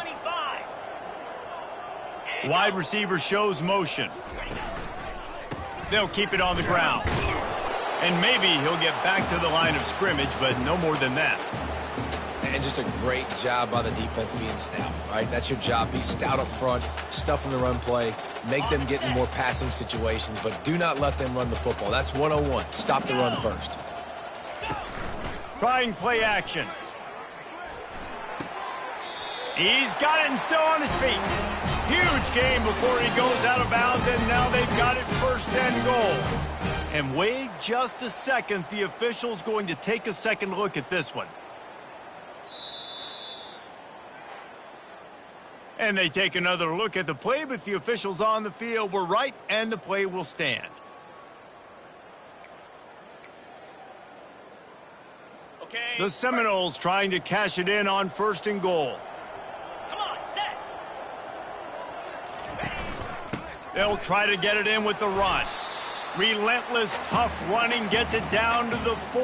Wide receiver shows motion. They'll keep it on the ground. And maybe he'll get back to the line of scrimmage, but no more than that. And just a great job by the defense being stout, right? That's your job. Be stout up front, stuff in the run play, make them get in more passing situations, but do not let them run the football. That's 101. Stop the run first. Trying play action. He's got it and still on his feet. Huge game before he goes out of bounds, and now they've got it 1st and goal. And wait just a second. The official's going to take a second look at this one. And they take another look at the play, but the officials on the field were right, and the play will stand. Okay. The Seminoles trying to cash it in on 1st and goal. Come on, set. They'll try to get it in with the run. Relentless, tough running gets it down to the 4.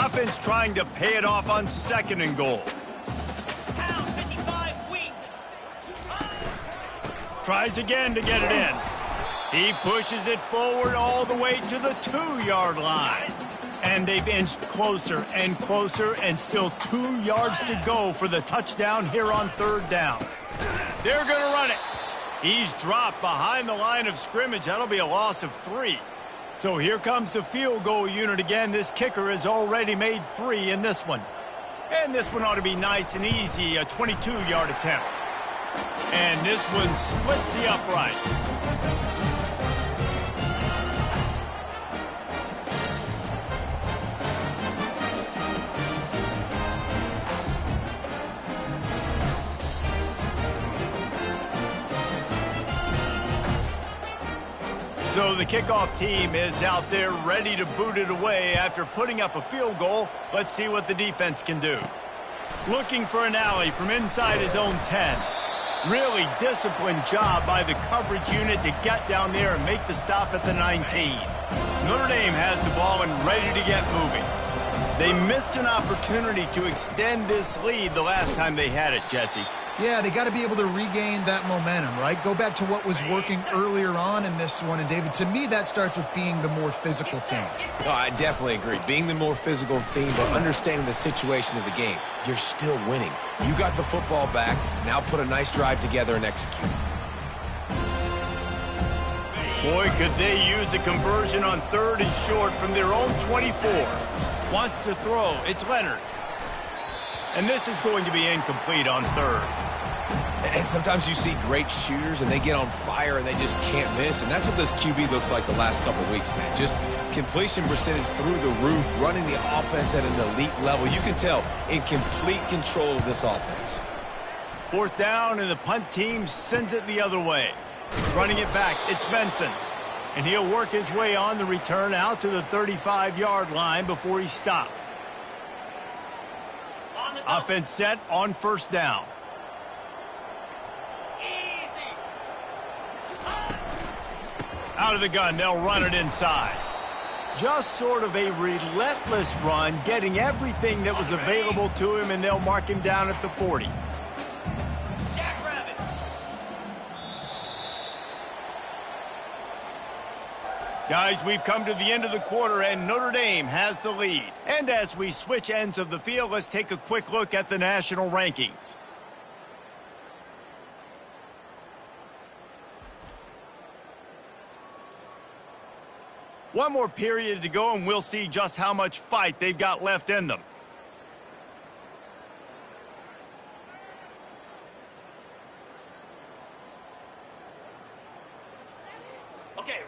Offense trying to pay it off on 2nd and goal. Tries again to get it in. He pushes it forward all the way to the 2-yard line. And they've inched closer and closer, and still 2 yards to go for the touchdown here on 3rd down. They're going to run it. He's dropped behind the line of scrimmage. That'll be a loss of 3. So here comes the field goal unit again. This kicker has already made 3 in this one. And this one ought to be nice and easy, a 22-yard attempt. And this one splits the uprights. So the kickoff team is out there ready to boot it away after putting up a field goal. Let's see what the defense can do. Looking for an alley from inside his own 10. Really disciplined job by the coverage unit to get down there and make the stop at the 19. Notre Dame has the ball and ready to get moving. They missed an opportunity to extend this lead the last time they had it, Jesse. Yeah, they got to be able to regain that momentum, right? Go back to what was working earlier on in this one. And, David, to me, that starts with being the more physical team. No, I definitely agree. Being the more physical team, but understanding the situation of the game. You're still winning. You got the football back. Now put a nice drive together and execute. Boy, could they use a conversion on 3rd and short from their own 24. Wants to throw. It's Leonard. And this is going to be incomplete on 3rd. And sometimes you see great shooters, and they get on fire, and they just can't miss. And that's what this QB looks like the last couple weeks, man. Just completion percentage through the roof, running the offense at an elite level. You can tell in complete control of this offense. 4th down, and the punt team sends it the other way. Running it back, it's Benson. And he'll work his way on the return out to the 35-yard line before he stopped. Offense set on 1st down. Out of the gun, they'll run it inside. Just sort of a relentless run, getting everything that was available to him, and they'll mark him down at the 40. Guys, we've come to the end of the quarter, and Notre Dame has the lead. And as we switch ends of the field, let's take a quick look at the national rankings. One more period to go, and we'll see just how much fight they've got left in them. Okay.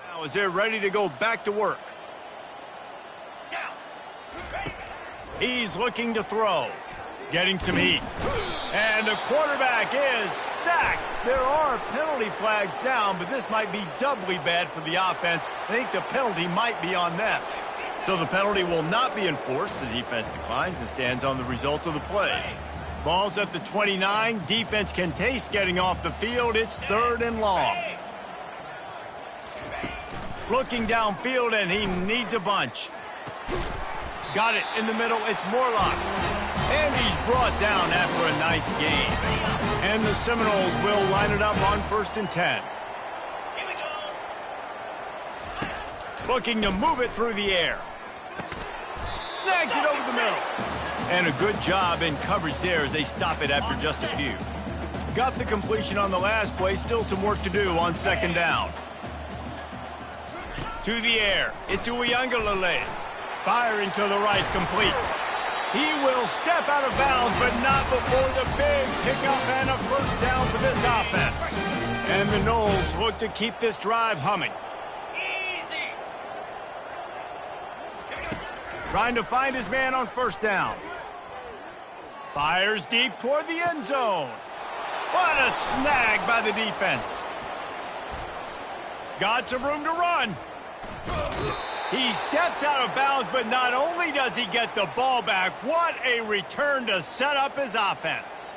Now as they're ready to go back to work. He's looking to throw. Getting some heat. And the quarterback is sacked. There are penalty flags down, but this might be doubly bad for the offense. I think the penalty might be on them. So the penalty will not be enforced. The defense declines and stands on the result of the play. Ball's at the 29. Defense can taste getting off the field. It's 3rd and long. Looking downfield, and he needs a bunch. Got it in the middle. It's Morlock. And he's brought down after a nice gain. And the Seminoles will line it up on 1st and 10. Looking to move it through the air. Snags it over the middle. And a good job in coverage there as they stop it after just a few. Got the completion on the last play. Still some work to do on 2nd down. To the air. It's Uiagalelei. Firing to the right, complete. He will step out of bounds, but not before the big pickup and a first down for this offense. And the Noles look to keep this drive humming. Trying to find his man on first down. Fires deep toward the end zone. What a snag by the defense. Got some room to run. He steps out of bounds, but not only does he get the ball back, what a return to set up his offense.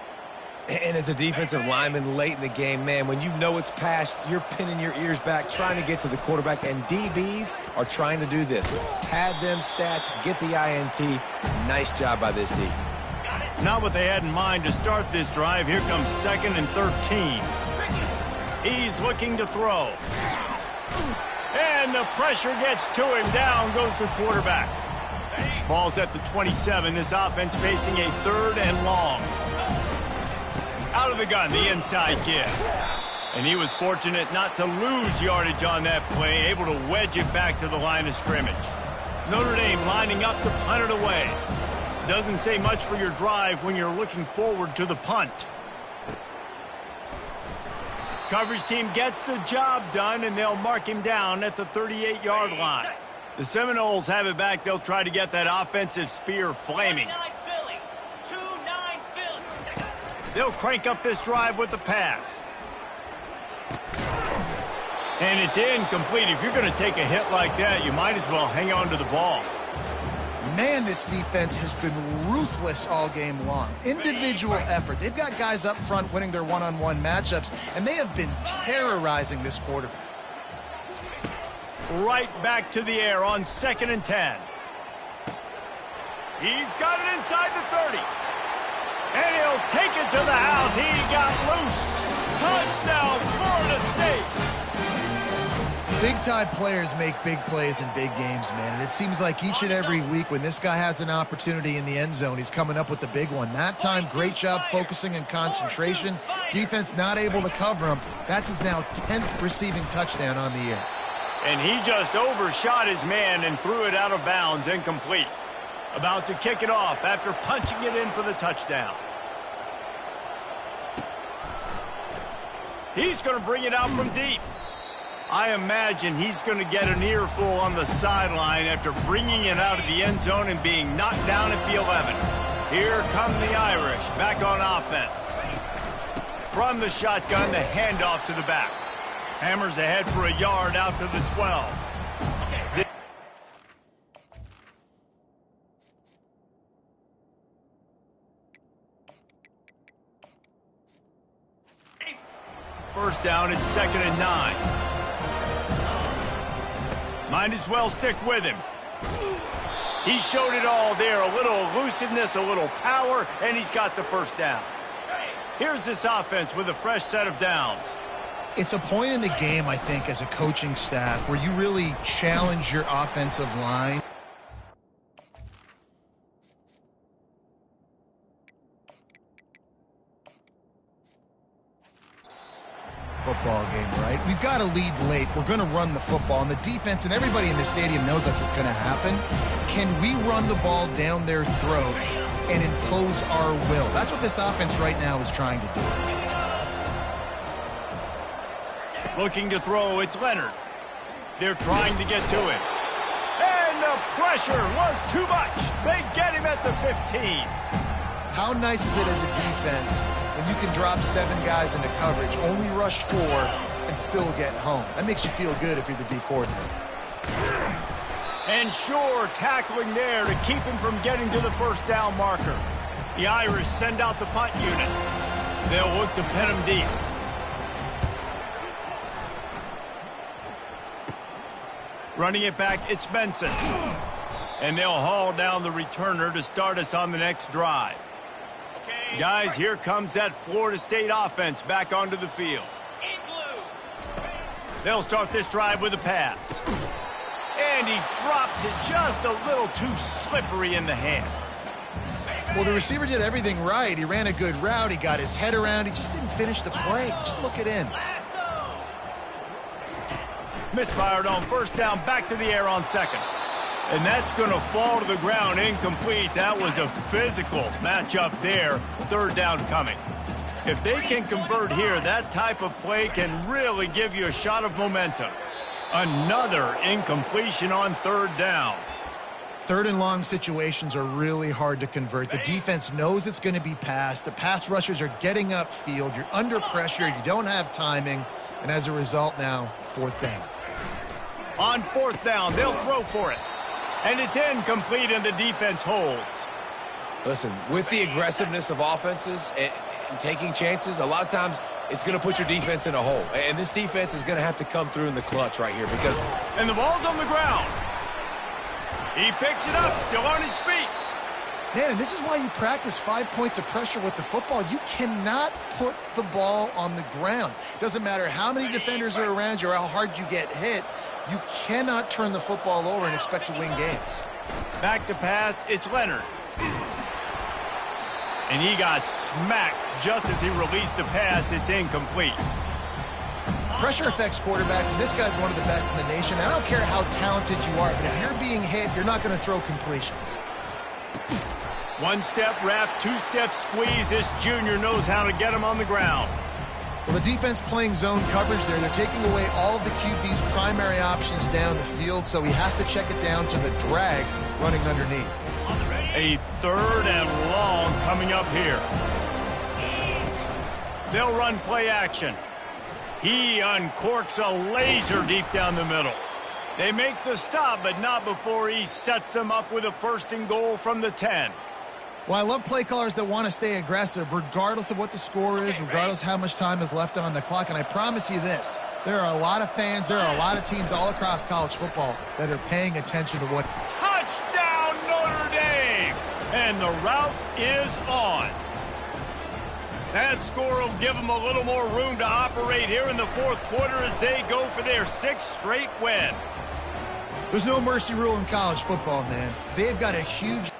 And as a defensive lineman late in the game, man, when you know it's past, you're pinning your ears back, trying to get to the quarterback, and DBs are trying to do this. Pad them stats, get the INT. Nice job by this D. Not what they had in mind to start this drive. Here comes 2nd and 13. He's looking to throw. And the pressure gets to him. Down goes the quarterback. Ball's at the 27. This offense facing a 3rd and long. Out of the gun, the inside give. And he was fortunate not to lose yardage on that play, able to wedge it back to the line of scrimmage. Notre Dame lining up to punt it away. Doesn't say much for your drive when you're looking forward to the punt. Coverage team gets the job done, and they'll mark him down at the 38-yard line. The Seminoles have it back. They'll try to get that offensive spear flaming. They'll crank up this drive with the pass. And it's incomplete. If you're going to take a hit like that, you might as well hang on to the ball. Man, this defense has been ruthless all game long. Individual effort. They've got guys up front winning their one-on-one matchups, and they have been terrorizing this quarterback. Right back to the air on 2nd and 10. He's got it inside the 30. And he'll take it to the house. He got loose. Touchdown, Florida State. Big-time players make big plays in big games, man. And it seems like each and every week when this guy has an opportunity in the end zone, he's coming up with the big one. That time, great job focusing and concentration. Defense not able to cover him. That's his now 10th receiving touchdown on the year. And he just overshot his man and threw it out of bounds, incomplete. About to kick it off after punching it in for the touchdown. He's going to bring it out from deep. I imagine he's going to get an earful on the sideline after bringing it out of the end zone and being knocked down at the 11. Here come the Irish back on offense. From the shotgun, the handoff to the back. Hammers ahead for a yard out to the 12. First down, it's 2nd and 9. Might as well stick with him. He showed it all there. A little elusiveness, a little power, and he's got the first down. Here's this offense with a fresh set of downs. It's a point in the game, I think, as a coaching staff where you really challenge your offensive line. Football game, right? We've got to lead late. We're going to run the football, and the defense and everybody in the stadium knows that's what's going to happen. Can we run the ball down their throats and impose our will? That's what this offense right now is trying to do. Looking to throw, it's Leonard. They're trying to get to it. And the pressure was too much. They get him at the 15. How nice is it as a defense when you can drop 7 guys into coverage, only rush 4, and still get home? That makes you feel good if you're the D coordinator. And sure, tackling there to keep him from getting to the first down marker. The Irish send out the punt unit. They'll look to pin him deep. Running it back, it's Benson. And they'll haul down the returner to start us on the next drive. Guys, here comes that Florida State offense back onto the field. They'll start this drive with a pass. And he drops it just a little too slippery in the hands. Well, the receiver did everything right. He ran a good route. He got his head around. He just didn't finish the play. Just look it in. Misfired on first down, back to the air on 2nd. And that's going to fall to the ground incomplete. That was a physical matchup there. Third down coming. If they can convert here, that type of play can really give you a shot of momentum. Another incompletion on third down. Third and long situations are really hard to convert. The defense knows it's going to be passed. The pass rushers are getting upfield. You're under pressure. You don't have timing. And as a result now, fourth down. On fourth down, they'll throw for it. And it's incomplete and the defense holds. Listen, with the aggressiveness of offenses and taking chances, a lot of times it's going to put your defense in a hole. And this defense is going to have to come through in the clutch right here because... And the ball's on the ground. He picks it up, still on his feet. Man, and this is why you practice 5 points of pressure with the football. You cannot put the ball on the ground. Doesn't matter how many defenders are around you or how hard you get hit. You cannot turn the football over and expect to win games. Back to pass, it's Leonard. And he got smacked just as he released the pass. It's incomplete. Pressure affects quarterbacks, and this guy's one of the best in the nation. I don't care how talented you are, but if you're being hit, you're not going to throw completions. One-step wrap, two-step squeeze. This junior knows how to get him on the ground. Well, the defense playing zone coverage there. They're taking away all of the QB's primary options down the field, so he has to check it down to the drag running underneath. A third and long coming up here. They'll run play action. He uncorks a laser deep down the middle. They make the stop, but not before he sets them up with a first and goal from the 10. Well, I love play callers that want to stay aggressive, regardless of what the score is, regardless how much time is left on the clock. And I promise you this, there are a lot of fans, there are a lot of teams all across college football that are paying attention to what... Touchdown, Notre Dame! And the route is on. That score will give them a little more room to operate here in the fourth quarter as they go for their 6th straight win. There's no mercy rule in college football, man. They've got a huge...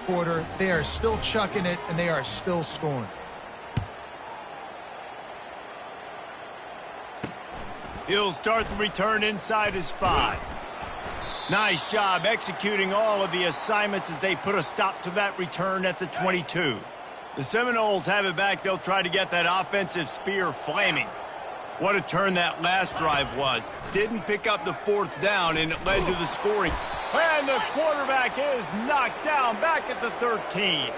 quarter. They are still chucking it, and they are still scoring. He'll start the return inside his 5. Nice job executing all of the assignments as they put a stop to that return at the 22. The Seminoles have it back. They'll try to get that offensive spear flaming. What a turn that last drive was. Didn't pick up the fourth down, and it led to the scoring. And the quarterback is knocked down back at the 13.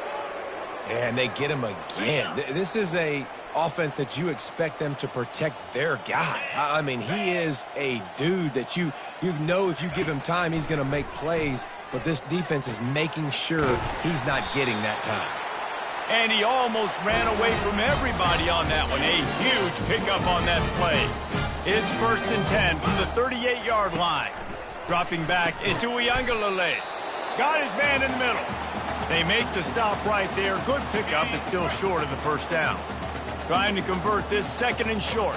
And they get him again. This is a offense that you expect them to protect their guy. I mean, he is a dude that you know if you give him time, he's going to make plays. But this defense is making sure he's not getting that time. And he almost ran away from everybody on that one. A huge pickup on that play. It's 1st and 10 from the 38-yard line. Dropping back into Uiagalelei. Got his man in the middle. They make the stop right there. Good pickup. It's still short of the first down. Trying to convert this 2nd and short.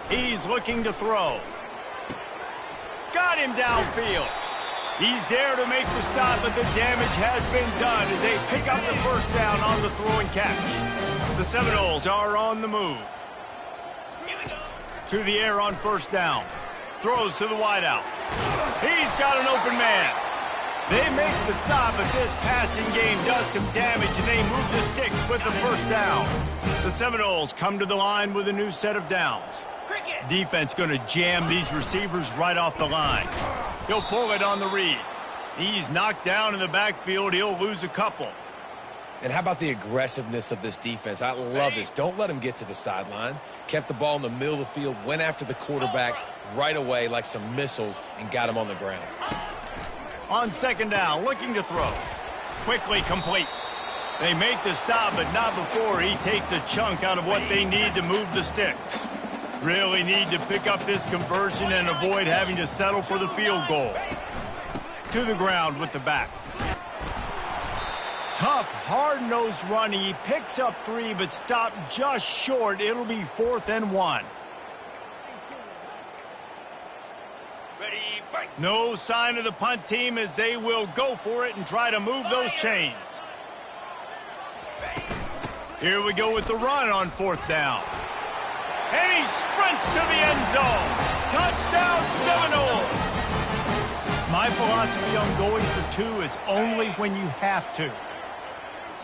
He's looking to throw. Got him downfield. He's there to make the stop, but the damage has been done as they pick up the first down on the throw and catch. The Seminoles are on the move. To the air on first down. Throws to the wideout. He's got an open man. They make the stop, but this passing game does some damage, and they move the sticks with the first down. The Seminoles come to the line with a new set of downs. Defense going to jam these receivers right off the line. He'll pull it on the read. He's knocked down in the backfield. He'll lose a couple. And how about the aggressiveness of this defense? I love this. Don't let him get to the sideline. Kept the ball in the middle of the field, went after the quarterback right away like some missiles, and got him on the ground. On 2nd down, looking to throw. Quickly complete. They make the stop, but not before he takes a chunk out of what they need to move the sticks. Really need to pick up this conversion and avoid having to settle for the field goal. To the ground with the back. Tough, hard-nosed running. He picks up 3, but stopped just short. It'll be 4th and 1. No sign of the punt team as they will go for it and try to move those chains. Here we go with the run on 4th down. And he sprints to the end zone. Touchdown Seminoles! My philosophy on going for two is only when you have to.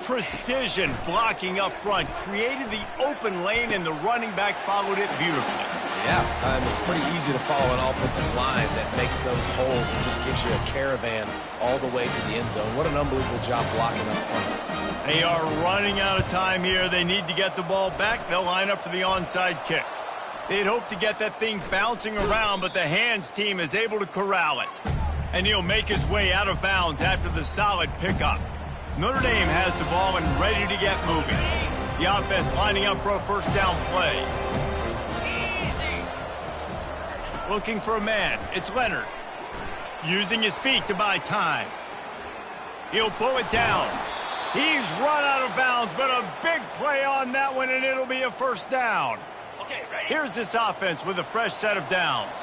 Precision blocking up front created the open lane, and the running back followed it beautifully. Yeah, it's pretty easy to follow an offensive line that makes those holes and just gives you a caravan all the way to the end zone. What an unbelievable job blocking up front. They are running out of time here. They need to get the ball back. They'll line up for the onside kick. They'd hope to get that thing bouncing around, but the hands team is able to corral it. And he'll make his way out of bounds after the solid pickup. Notre Dame has the ball and ready to get moving. The offense lining up for a first down play. Looking for a man. It's Leonard. Using his feet to buy time. He'll pull it down. He's run out of bounds, but a big play on that one, and it'll be a first down. Here's this offense with a fresh set of downs.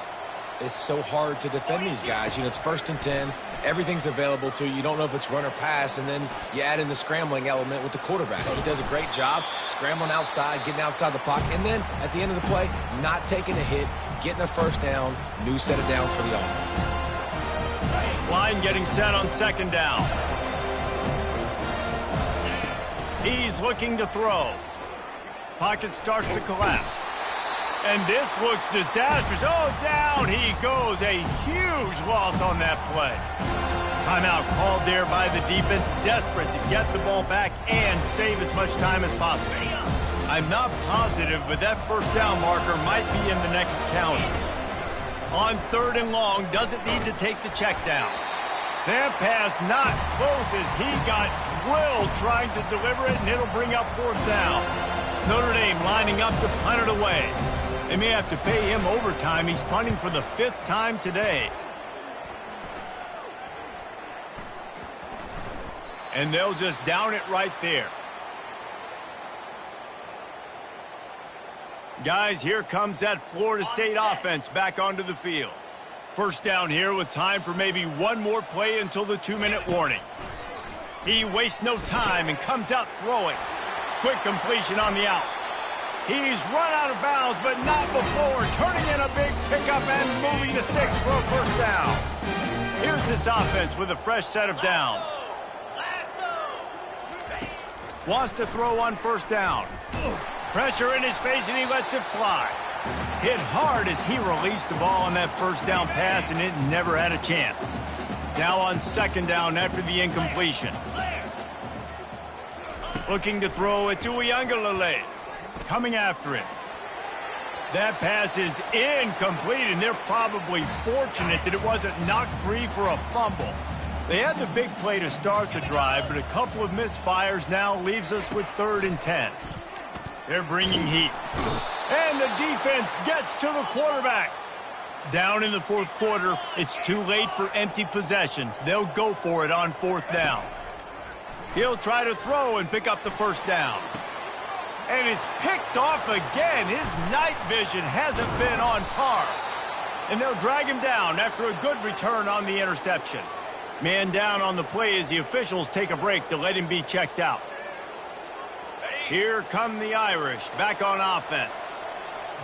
It's so hard to defend these guys. You know, it's 1st and 10. Everything's available to you. You don't know if it's run or pass, and then you add in the scrambling element with the quarterback. He does a great job scrambling outside, getting outside the pocket, and then at the end of the play, not taking a hit, getting a first down, new set of downs for the offense. Line getting set on second down. He's looking to throw. Pocket starts to collapse. And this looks disastrous. Oh, down he goes. A huge loss on that play. Timeout called there by the defense, desperate to get the ball back and save as much time as possible. I'm not positive, but that first down marker might be in the next county. On 3rd and long, doesn't need to take the check down. That pass not close as he got drilled trying to deliver it, and it'll bring up 4th down. Notre Dame lining up to punt it away. They may have to pay him overtime. He's punting for the 5th time today. And they'll just down it right there. Guys, here comes that Florida State offense back onto the field. First down here with time for maybe one more play until the 2-minute warning. He wastes no time and comes out throwing. Quick completion on the out. He's run out of bounds, but not before. Turning in a big pickup and moving the sticks for a first down. Here's this offense with a fresh set of downs. Wants to throw on first down. Pressure in his face, and he lets it fly. Hit hard as he released the ball on that first down pass, and it never had a chance. Now on second down after the incompletion. Looking to throw it to Uiagalelei. Coming after it. That pass is incomplete, and they're probably fortunate that it wasn't knocked free for a fumble. They had the big play to start the drive, but a couple of misfires now leaves us with 3rd and 10. They're bringing heat. And the defense gets to the quarterback. Down in the 4th quarter, it's too late for empty possessions. They'll go for it on 4th down. He'll try to throw and pick up the first down. And it's picked off again. His night vision hasn't been on par. And they'll drag him down after a good return on the interception. Man down on the play as the officials take a break to let him be checked out. Here come the Irish back on offense.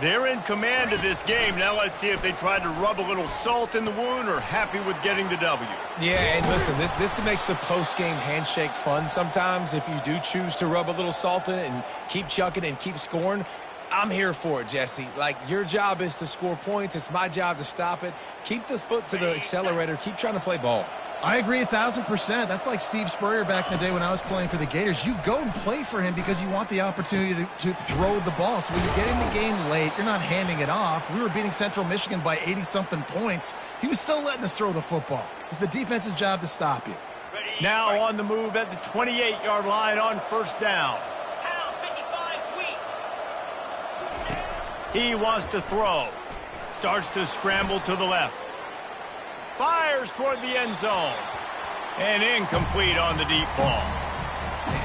They're in command of this game. Now let's see if they tried to rub a little salt in the wound or happy with getting the W. Yeah, and listen, this makes the post-game handshake fun sometimes. If you do choose to rub a little salt in it and keep chucking and keep scoring, I'm here for it, Jesse. Like, your job is to score points. It's my job to stop it. Keep the foot to the accelerator. Keep trying to play ball. I agree 1,000%. That's like Steve Spurrier back in the day when I was playing for the Gators. You go and play for him because you want the opportunity to throw the ball. So when you get in the game late, you're not handing it off. We were beating Central Michigan by 80-something points. He was still letting us throw the football. It's the defense's job to stop you. Now on the move at the 28-yard line on first down. He wants to throw. Starts to scramble to the left. Fires toward the end zone. And incomplete on the deep ball.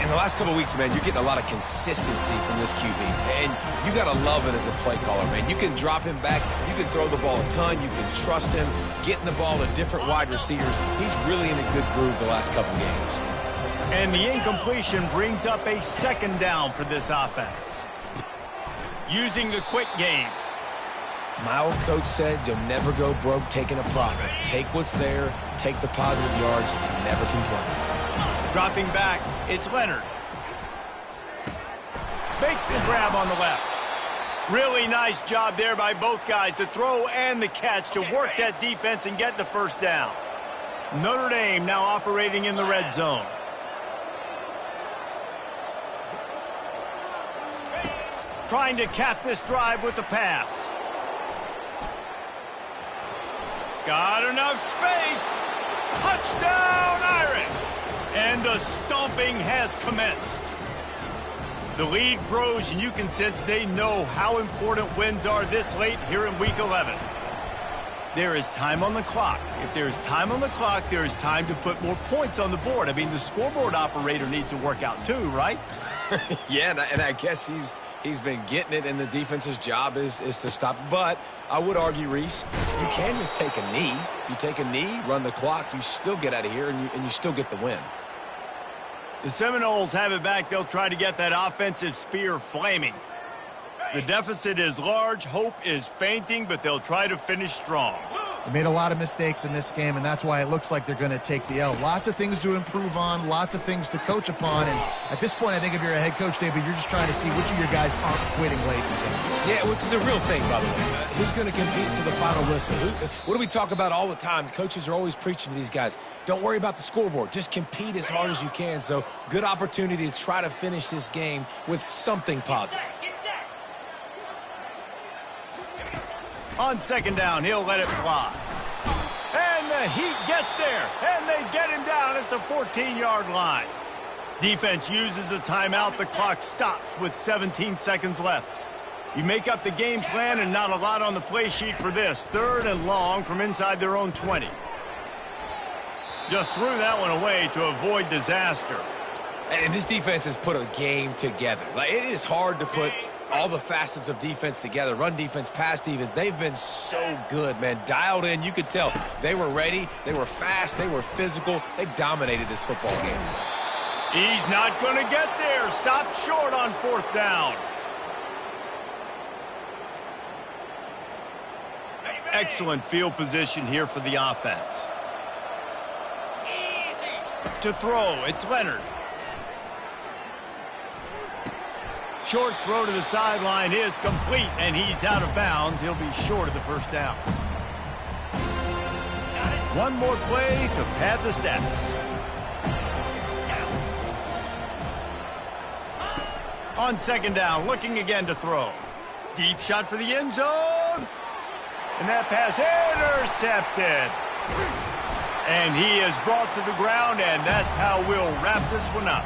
In the last couple of weeks, man, you're getting a lot of consistency from this QB. And you got to love it as a play caller, man. You can drop him back. You can throw the ball a ton. You can trust him. Getting the ball to different wide receivers. He's really in a good groove the last couple games. And the incompletion brings up a second down for this offense. using the quick game. My old coach said you'll never go broke taking a profit. Take what's there, take the positive yards, and never complain. Dropping back, it's Leonard. Makes the grab on the left. Really nice job there by both guys, the throw and the catch, to work that defense and get the first down. Notre Dame now operating in the red zone. Trying to cap this drive with the pass. Got enough space. Touchdown, Irish. And the stomping has commenced. The lead grows, and you can sense they know how important wins are this late here in Week 11. There is time on the clock. If there's time on the clock, there is time to put more points on the board. I mean, the scoreboard operator needs to work out too, right? Yeah, and I guess he's been getting it, and the defense's job is to stop. But I would argue, Reese, you can just take a knee. If you take a knee, run the clock, you still get out of here, and you still get the win. The Seminoles have it back. They'll try to get that offensive spear flaming. The deficit is large. Hope is fainting, but they'll try to finish strong. They made a lot of mistakes in this game, and that's why it looks like they're going to take the L. Lots of things to improve on, lots of things to coach upon, and at this point, I think if you're a head coach, David, you're just trying to see which of your guys aren't quitting late in the game. Yeah, which is a real thing, by the way. Who's going to compete to the final whistle? What do we talk about all the time? The coaches are always preaching to these guys. Don't worry about the scoreboard. Just compete as hard as you can. So, good opportunity to try to finish this game with something positive. On second down, he'll let it fly. And the heat gets there, and they get him down at the 14-yard line. Defense uses a timeout. The clock stops with 17 seconds left. You make up the game plan, and not a lot on the play sheet for this. Third and long from inside their own 20. Just threw that one away to avoid disaster. And this defense has put a game together. Like, it is hard to put all the facets of defense together. Run defense, pass defense. They've been so good, man. Dialed in. You could tell they were ready. They were fast. They were physical. They dominated this football game. He's not going to get there. Stopped short on fourth down. Excellent field position here for the offense. To throw, it's Leonard. Short throw to the sideline is complete, and he's out of bounds. He'll be short of the first down. One more play to pad the stats. On second down, looking again to throw. Deep shot for the end zone. And that pass intercepted. And he is brought to the ground, and that's how we'll wrap this one up.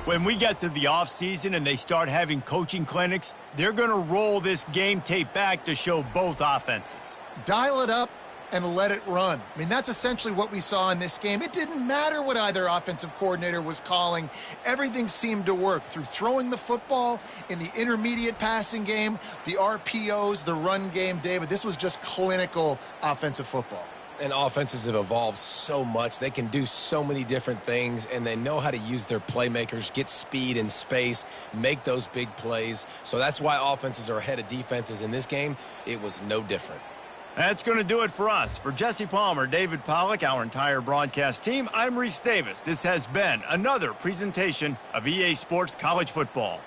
When we get to the offseason and they start having coaching clinics, they're going to roll this game tape back to show both offenses. Dial it up and let it run. I mean, that's essentially what we saw in this game. It didn't matter what either offensive coordinator was calling. Everything seemed to work through throwing the football, in the intermediate passing game, the RPOs, the run game. David, this was just clinical offensive football. And offenses have evolved so much. They can do so many different things, and they know how to use their playmakers, get speed and space, make those big plays. So that's why offenses are ahead of defenses. In this game, it was no different. That's going to do it for us. For Jesse Palmer, David Pollack, our entire broadcast team, I'm Reese Davis. This has been another presentation of EA Sports College Football.